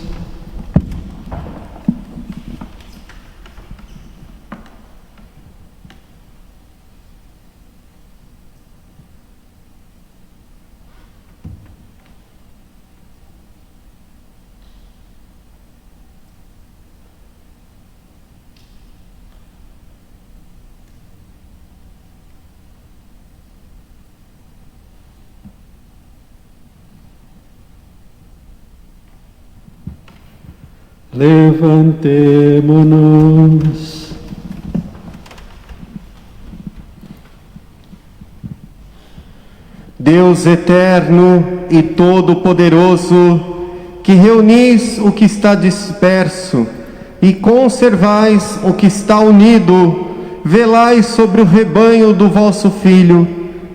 [SPEAKER 3] Levantemo-nos.
[SPEAKER 4] Deus eterno e todo-poderoso, que reunis o que está disperso e conservais o que está unido, velai sobre o rebanho do vosso Filho,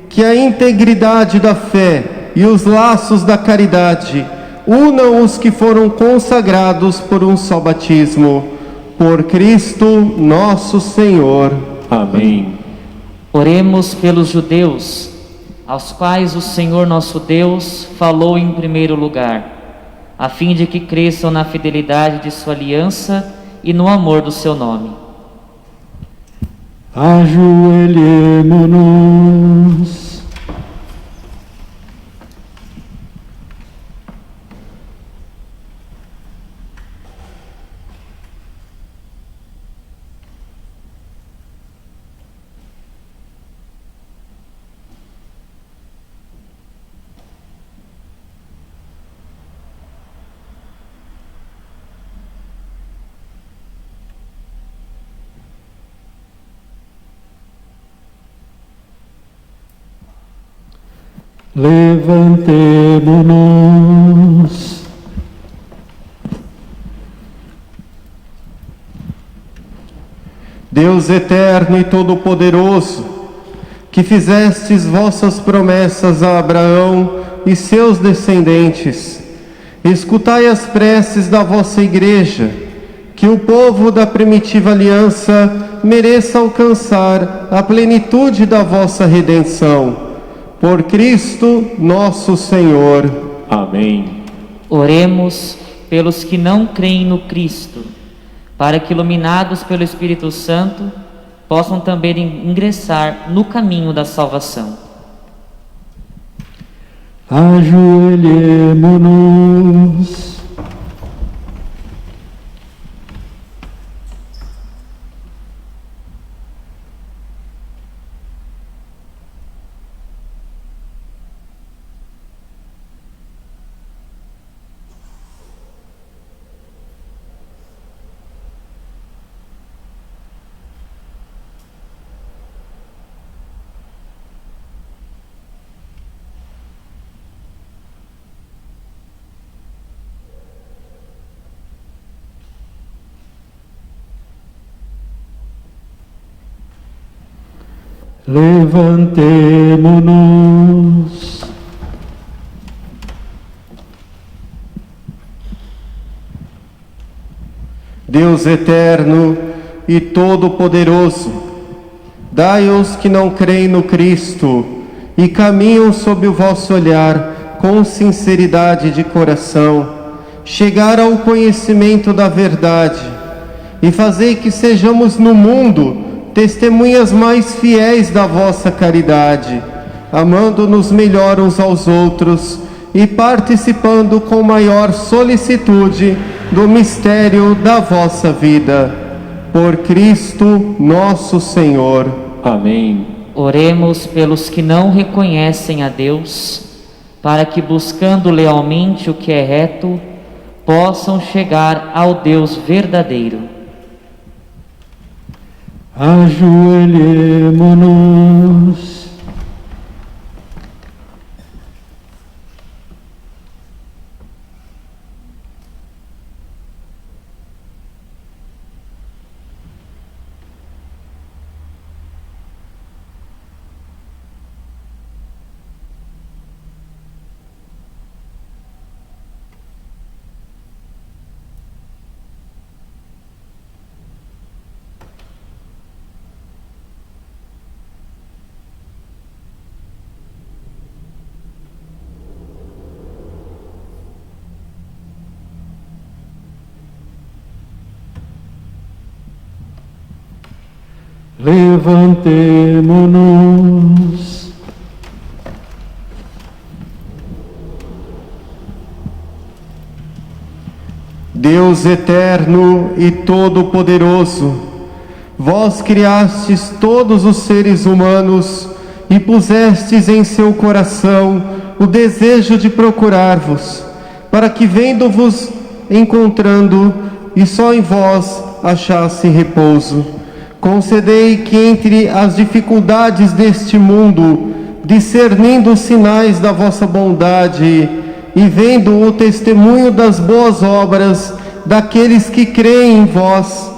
[SPEAKER 4] que a integridade da fé e os laços da caridade unam os que foram consagrados por um só batismo. Por Cristo nosso Senhor.
[SPEAKER 6] Amém.
[SPEAKER 7] Oremos pelos judeus, aos quais o Senhor nosso Deus falou em primeiro lugar, a fim de que cresçam na fidelidade de sua aliança e no amor do seu nome.
[SPEAKER 3] Ajoelhemo-nos. Levantemo-nos.
[SPEAKER 4] Deus eterno e todo-poderoso, que fizestes vossas promessas a Abraão e seus descendentes, escutai as preces da vossa Igreja, que o povo da primitiva aliança mereça alcançar a plenitude da vossa redenção. Por Cristo nosso Senhor.
[SPEAKER 6] Amém.
[SPEAKER 7] Oremos pelos que não creem no Cristo, para que, iluminados pelo Espírito Santo, possam também ingressar no caminho da salvação.
[SPEAKER 3] Ajoelhemo-nos. Levantemo-nos.
[SPEAKER 4] Deus eterno e todo-poderoso, dai aos que não creem no Cristo e caminham sob o vosso olhar com sinceridade de coração, chegar ao conhecimento da verdade, e fazei que sejamos no mundo testemunhas mais fiéis da vossa caridade, amando-nos melhor uns aos outros e participando com maior solicitude do mistério da vossa vida. Por Cristo nosso Senhor.
[SPEAKER 6] Amém.
[SPEAKER 7] Oremos pelos que não reconhecem a Deus, para que, buscando lealmente o que é reto, possam chegar ao Deus verdadeiro.
[SPEAKER 3] Ajoelhemo-nos. Levantemo-nos.
[SPEAKER 4] Deus eterno e todo-poderoso, vós criastes todos os seres humanos e pusestes em seu coração o desejo de procurar-vos, para que, vendo-vos, encontrando, e só em vós achasse repouso. Concedei que entre as dificuldades deste mundo, discernindo os sinais da vossa bondade e vendo o testemunho das boas obras daqueles que creem em vós,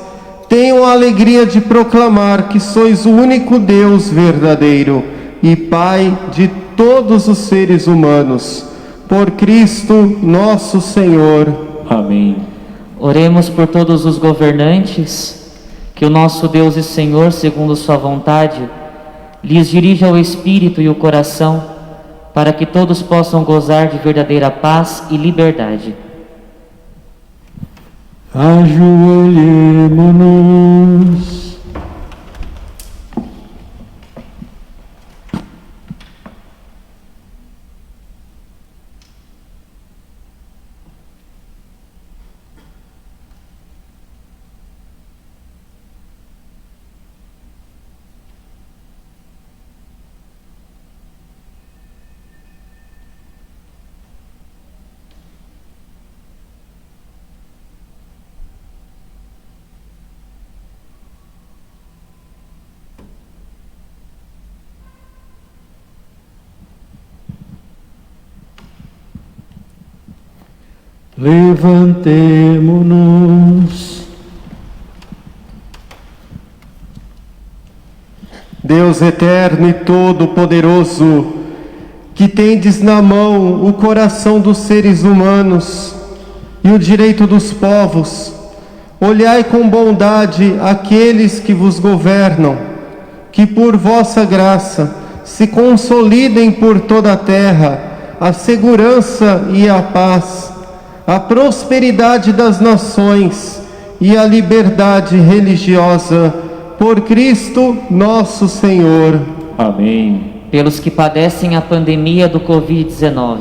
[SPEAKER 4] tenham a alegria de proclamar que sois o único Deus verdadeiro e Pai de todos os seres humanos. Por Cristo nosso Senhor.
[SPEAKER 6] Amém.
[SPEAKER 7] Oremos por todos os governantes, que o nosso Deus e Senhor, segundo sua vontade, lhes dirija o espírito e o coração, para que todos possam gozar de verdadeira paz e liberdade.
[SPEAKER 3] Ajoelhemo-nos. Levantemo-nos.
[SPEAKER 4] Deus eterno e todo-poderoso, que tendes na mão o coração dos seres humanos e o direito dos povos, olhai com bondade aqueles que vos governam, que por vossa graça se consolidem por toda a terra a segurança e a paz, a prosperidade das nações e a liberdade religiosa, por Cristo nosso Senhor.
[SPEAKER 6] Amém.
[SPEAKER 7] Pelos que padecem a pandemia do Covid-19,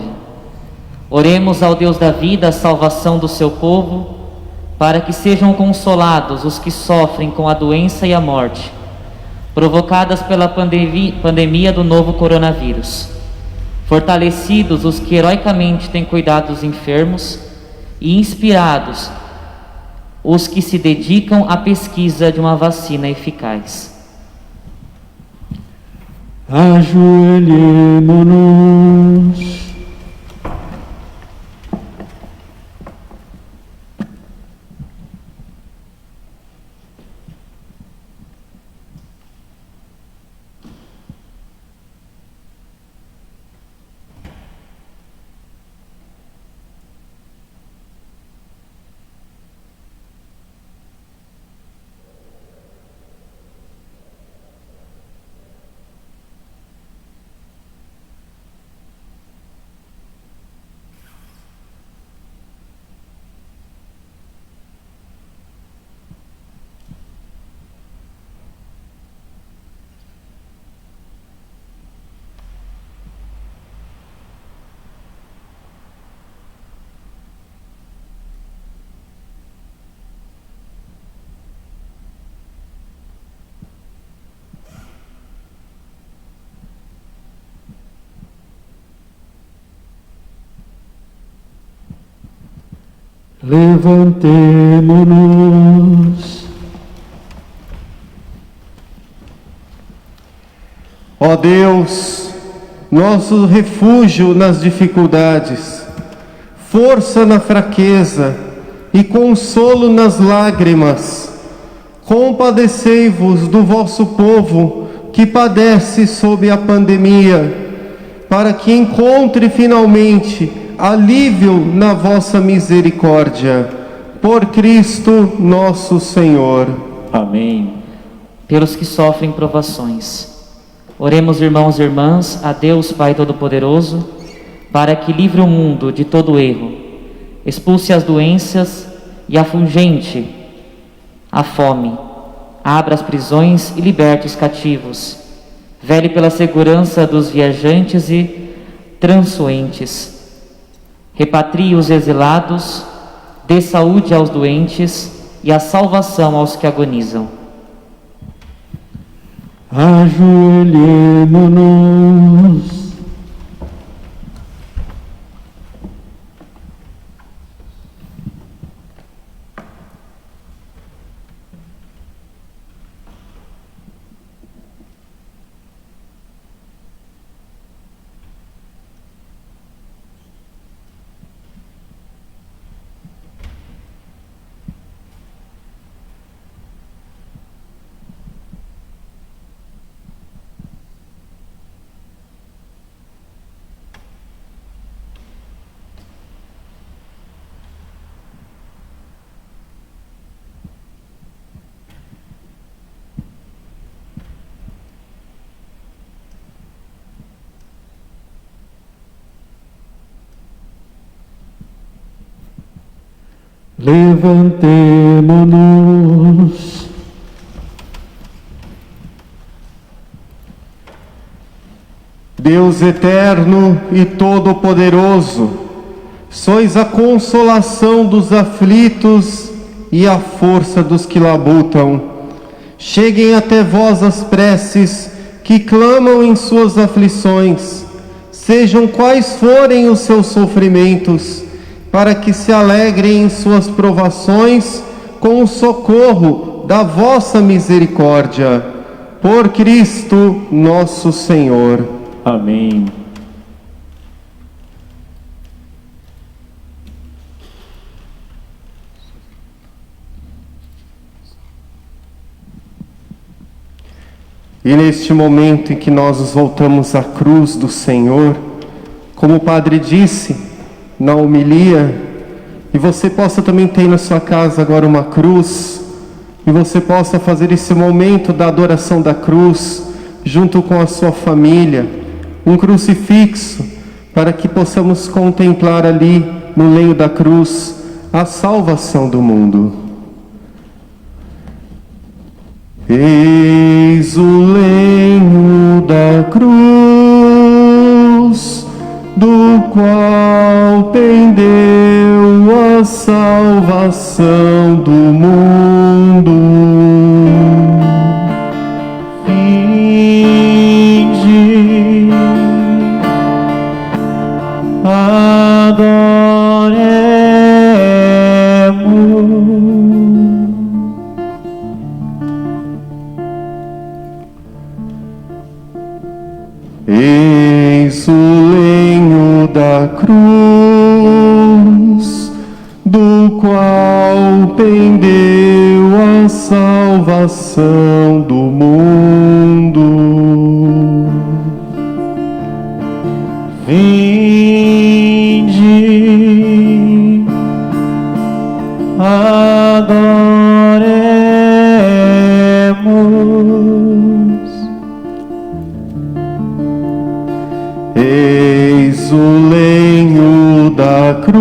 [SPEAKER 7] oremos ao Deus da vida a salvação do seu povo, para que sejam consolados os que sofrem com a doença e a morte, provocadas pela pandemia do novo coronavírus, fortalecidos os que heroicamente têm cuidado dos enfermos e inspirados os que se dedicam à pesquisa de uma vacina eficaz.
[SPEAKER 3] Ajoelhemo-nos. Levantemo-nos.
[SPEAKER 4] Ó Deus, nosso refúgio nas dificuldades, força na fraqueza e consolo nas lágrimas, compadecei-vos do vosso povo que padece sob a pandemia, para que encontre finalmente alívio na vossa misericórdia. Por Cristo nosso Senhor.
[SPEAKER 6] Amém.
[SPEAKER 7] Pelos que sofrem provações, oremos, irmãos e irmãs, a Deus Pai Todo-Poderoso, para que livre o mundo de todo erro, expulse as doenças e afugente a fome, abra as prisões e liberte os cativos, vele pela segurança dos viajantes e transuentes, repatrie os exilados, dê saúde aos doentes e a salvação aos que agonizam.
[SPEAKER 3] Ajoelhemo-nos. Levantemo-nos.
[SPEAKER 4] Deus eterno e todo-poderoso, sois a consolação dos aflitos e a força dos que labutam. Cheguem até vós as preces que clamam em suas aflições, sejam quais forem os seus sofrimentos, para que se alegrem em suas provações com o socorro da vossa misericórdia. Por Cristo nosso Senhor.
[SPEAKER 6] Amém.
[SPEAKER 4] E neste momento em que nós nos voltamos à cruz do Senhor, como o Padre disse na homilia, e você possa também ter na sua casa agora uma cruz, e você possa fazer esse momento da adoração da cruz, junto com a sua família, um crucifixo, para que possamos contemplar ali, no leio da cruz, a salvação do mundo. Eis o lenho da cruz, do qual pendeu a salvação do mundo. Vinde, adoremos. Eis o lenho da cruz, do qual pendeu a salvação do mundo. Vinde, adoremos. Eis o lenho da cruz,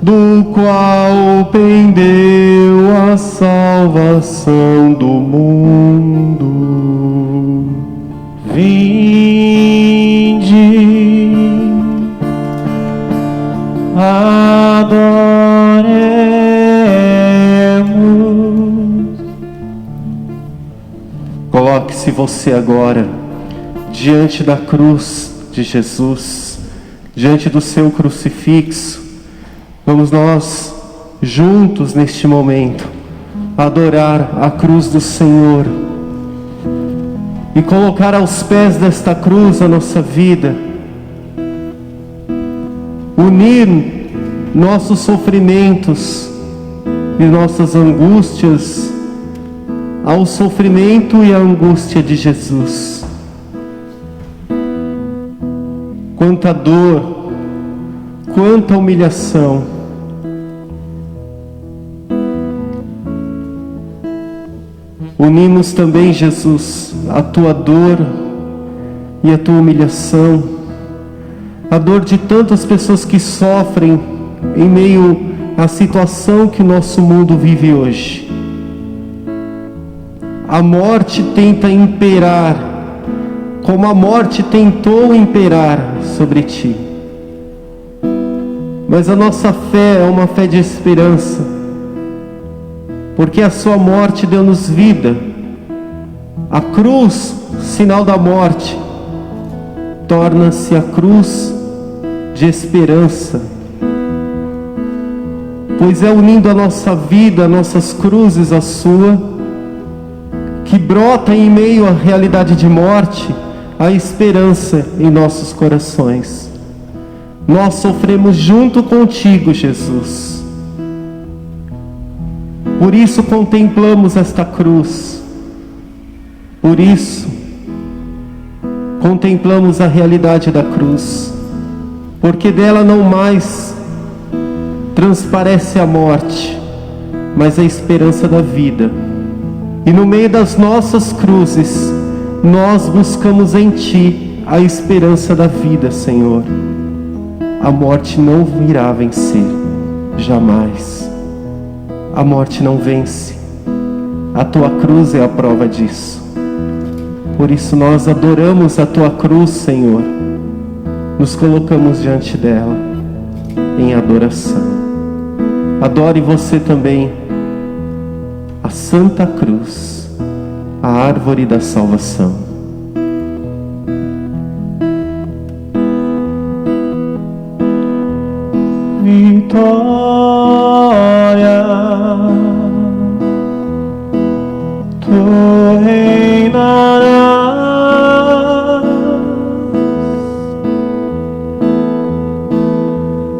[SPEAKER 4] do qual pendeu a salvação do mundo. Vinde, adoremos. Coloque-se você agora diante da cruz de Jesus, diante do seu crucifixo. Vamos nós, juntos neste momento, adorar a cruz do Senhor e colocar aos pés desta cruz a nossa vida, unir nossos sofrimentos e nossas angústias ao sofrimento e à angústia de Jesus. Quanta dor, quanta humilhação. Unimos também, Jesus, a tua dor e a tua humilhação, a dor de tantas pessoas que sofrem em meio à situação que o nosso mundo vive hoje. A morte tenta imperar, como a morte tentou imperar sobre ti. Mas a nossa fé é uma fé de esperança, porque a sua morte deu-nos vida. A cruz, sinal da morte, torna-se a cruz de esperança, pois é unindo a nossa vida, nossas cruzes à sua, que brota em meio à realidade de morte, a esperança em nossos corações. Nós sofremos junto contigo, Jesus. Por isso contemplamos esta cruz. Por isso contemplamos a realidade da cruz. Porque dela não mais transparece a morte, mas a esperança da vida. E no meio das nossas cruzes, nós buscamos em Ti a esperança da vida, Senhor. A morte não virá vencer, jamais. A morte não vence. A Tua cruz é a prova disso. Por isso nós adoramos a Tua cruz, Senhor. Nos colocamos diante dela em adoração. Adore você também a Santa Cruz, a árvore da salvação. Vitória, tu reinarás,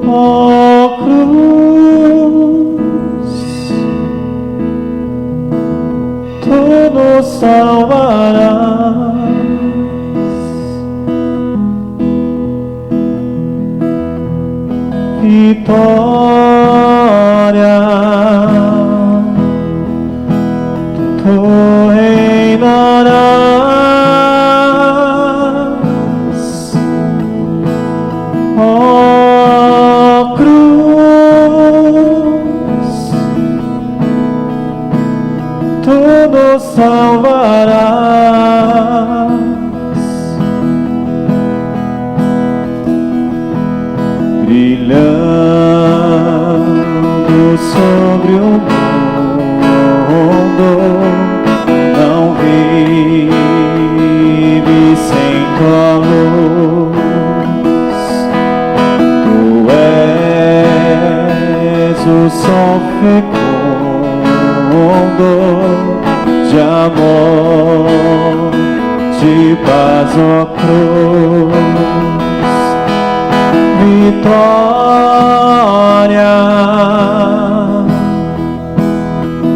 [SPEAKER 4] ó cruz, tu nos
[SPEAKER 2] vitória. Tu reinarás, ó cruz, tu nos salvarás. Brilhando sobre o mundo, não vive sem tua luz. Tu és o sol fecundo de amor, de paz, ó cruz. Vitória,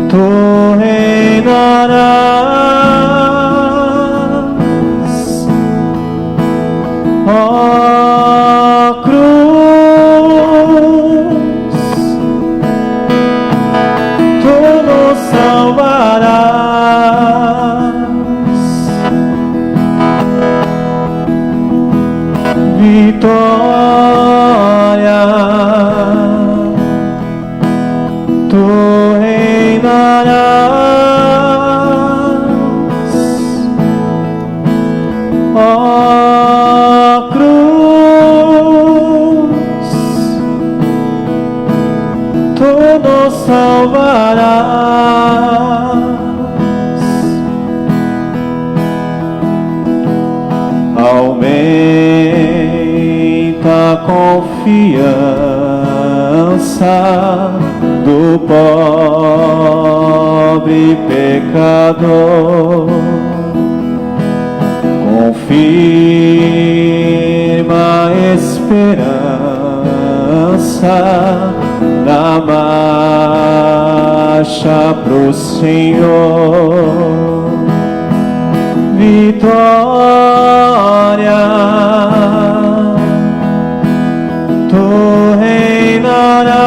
[SPEAKER 2] tu reinarás, ó cruz, tu nos salvarás. Vitória, tu reinarás, ó cruz, tu nos salvarás. Aumenta a confiança do pobre pecador, confirma a esperança na marcha pro Senhor. Vitória, tu reinarás,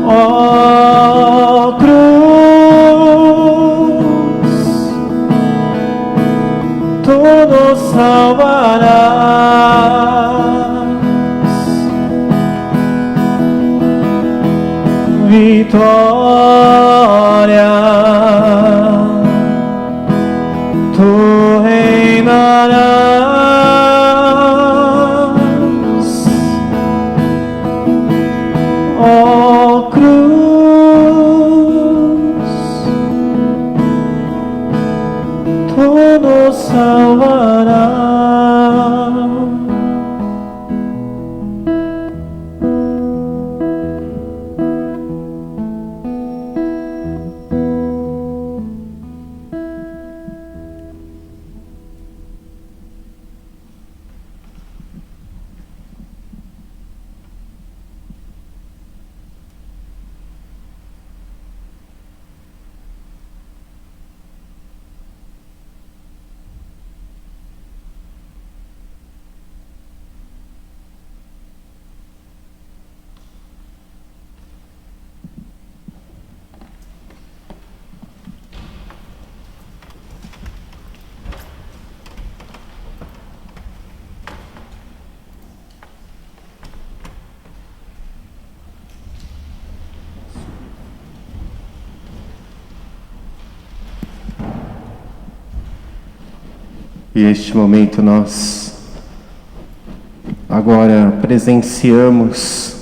[SPEAKER 2] ó cruz, tu nos salvarás. Vitória, tu reinarás, ó cruz, tu nos salvarás.
[SPEAKER 4] E este momento nós agora presenciamos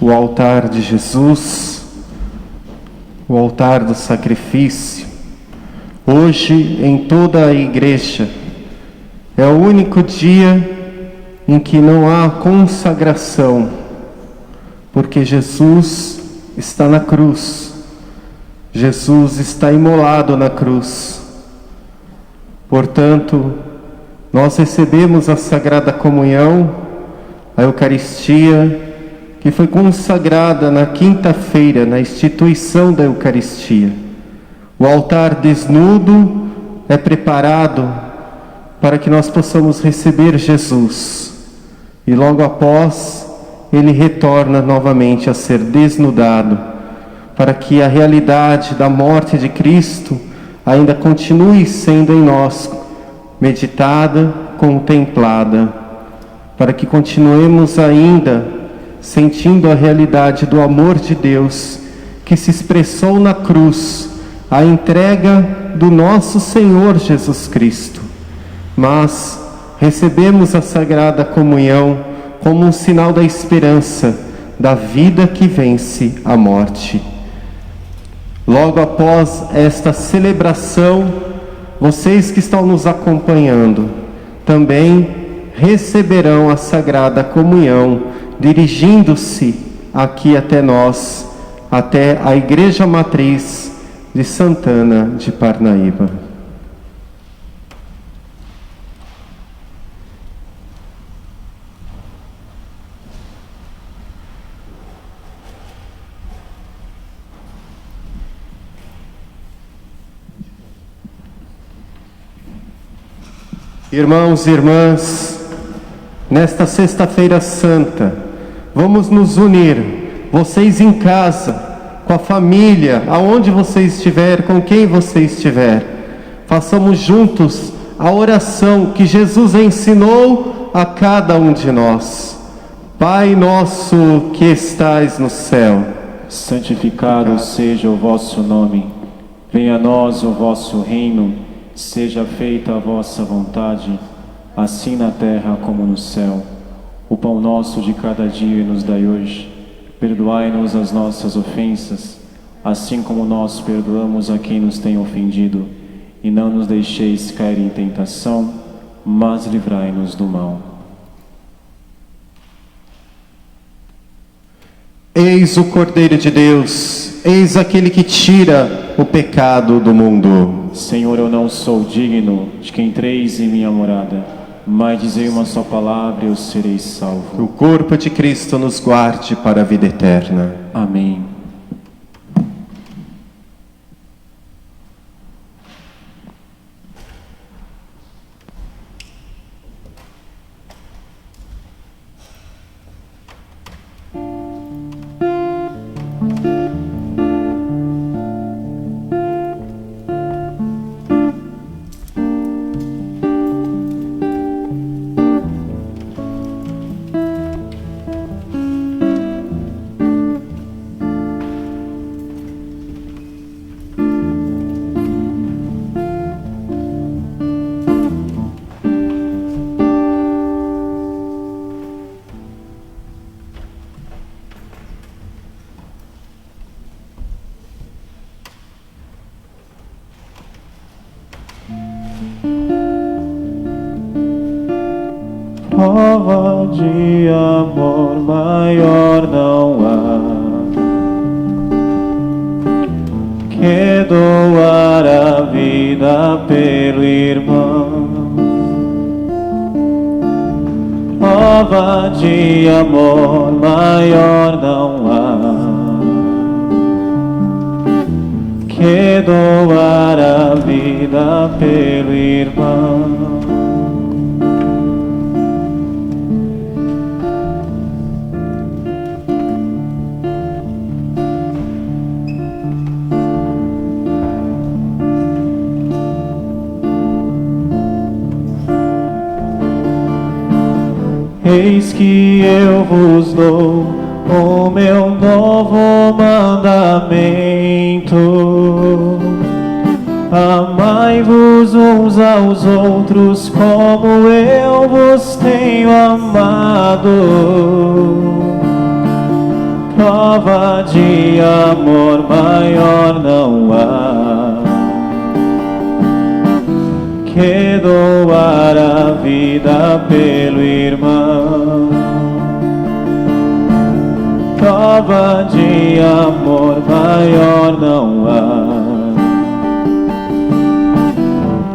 [SPEAKER 4] o altar de Jesus, o altar do sacrifício. Hoje, em toda a igreja, é o único dia em que não há consagração, porque Jesus está na cruz, Jesus está imolado na cruz. Portanto, nós recebemos a Sagrada Comunhão, a Eucaristia, que foi consagrada na quinta-feira, na instituição da Eucaristia. O altar desnudo é preparado para que nós possamos receber Jesus. E logo após, ele retorna novamente a ser desnudado, para que a realidade da morte de Cristo ainda continue sendo em nós meditada, contemplada, para que continuemos ainda sentindo a realidade do amor de Deus que se expressou na cruz, a entrega do nosso Senhor Jesus Cristo. Mas recebemos a Sagrada Comunhão como um sinal da esperança, da vida que vence a morte. Logo após esta celebração, vocês que estão nos acompanhando também receberão a Sagrada Comunhão, dirigindo-se aqui até nós, até a Igreja Matriz de Santana de Parnaíba. Irmãos e irmãs, nesta Sexta-feira Santa, vamos nos unir, vocês em casa, com a família, aonde você estiver, com quem você estiver. Façamos juntos a oração que Jesus ensinou a cada um de nós. Pai nosso que estais no céu,
[SPEAKER 6] santificado seja o vosso nome. Venha a nós o vosso reino. Seja feita a vossa vontade, assim na terra como no céu. O pão nosso de cada dia nos dai hoje. Perdoai-nos as nossas ofensas, assim como nós perdoamos a quem nos tem ofendido. E não nos deixeis cair em tentação, mas livrai-nos do mal.
[SPEAKER 4] Eis o Cordeiro de Deus, eis aquele que tira o pecado do mundo.
[SPEAKER 6] Senhor, eu não sou digno de que entreis em minha morada, mas dizei uma só palavra e eu serei salvo.
[SPEAKER 4] Que o corpo de Cristo nos guarde para a vida eterna.
[SPEAKER 6] Amém.
[SPEAKER 2] Prova de amor maior não há que doar a vida pelo irmão. Prova de amor maior não há que doar a vida pelo irmão. Eis que eu vos dou o meu novo mandamento: amai-vos uns aos outros como eu vos tenho amado. Prova de amor maior não há que doar a vida pelo irmão. Prova de amor maior não há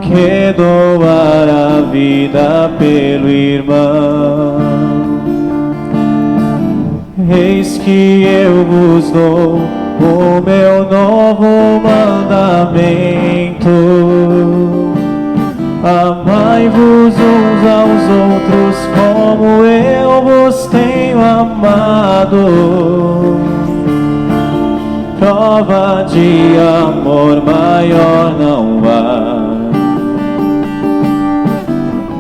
[SPEAKER 2] que doar a vida pelo irmão. Eis que eu vos dou o meu novo mandamento:
[SPEAKER 6] Amai-vos uns aos outros como eu vos tenho amado. Prova de amor maior não há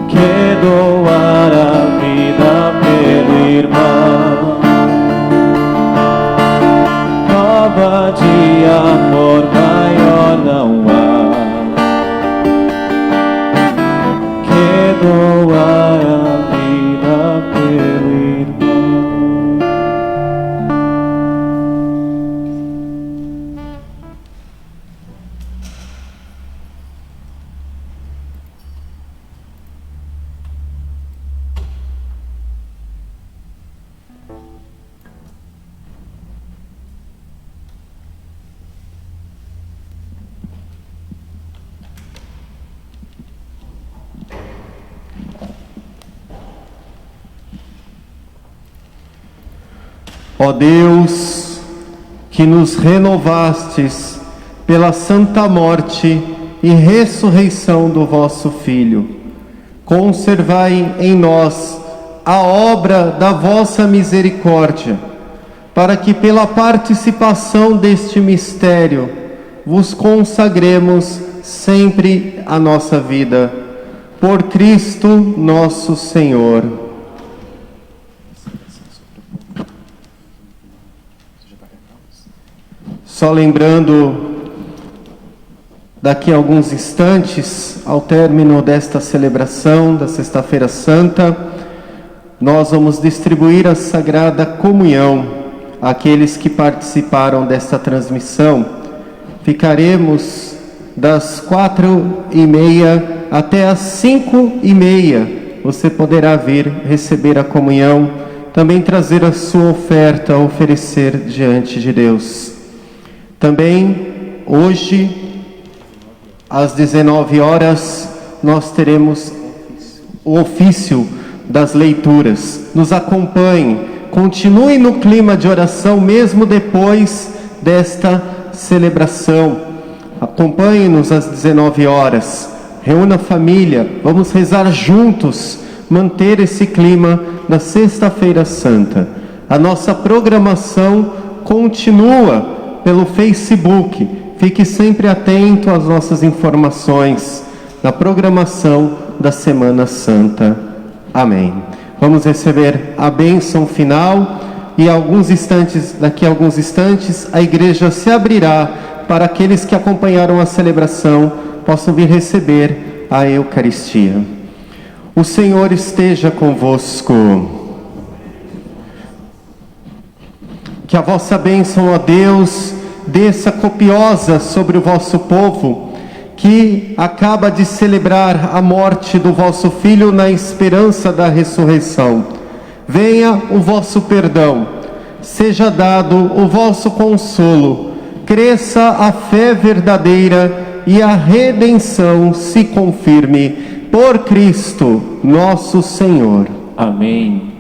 [SPEAKER 6] que doar a vida pelo irmão. Prova de amor maior não há que doar a vida pelo irmão.
[SPEAKER 4] Ó Deus, que nos renovastes pela santa morte e ressurreição do vosso Filho, conservai em nós a obra da vossa misericórdia, para que pela participação deste mistério vos consagremos sempre a nossa vida. Por Cristo nosso Senhor. Só lembrando, daqui a alguns instantes, ao término desta celebração da Sexta-feira Santa, nós vamos distribuir a Sagrada Comunhão àqueles que participaram desta transmissão. Ficaremos das 4h30 até as 5h30. Você poderá vir receber a comunhão, também trazer a sua oferta a oferecer diante de Deus. Também, hoje, às 19 horas, nós teremos o ofício das leituras. Nos acompanhe, continue no clima de oração, mesmo depois desta celebração. Acompanhe-nos às 19 horas, reúna a família, vamos rezar juntos, manter esse clima na Sexta-feira Santa. A nossa programação continua pelo Facebook. Fique sempre atento às nossas informações na programação da Semana Santa. Amém. Vamos receber a bênção final e daqui a alguns instantes a igreja se abrirá para aqueles que acompanharam a celebração possam vir receber a Eucaristia. O Senhor esteja convosco. Que a vossa bênção, ó Deus, desça copiosa sobre o vosso povo, que acaba de celebrar a morte do vosso Filho na esperança da ressurreição. Venha o vosso perdão, seja dado o vosso consolo, cresça a fé verdadeira e a redenção se confirme. Por Cristo nosso Senhor.
[SPEAKER 6] Amém.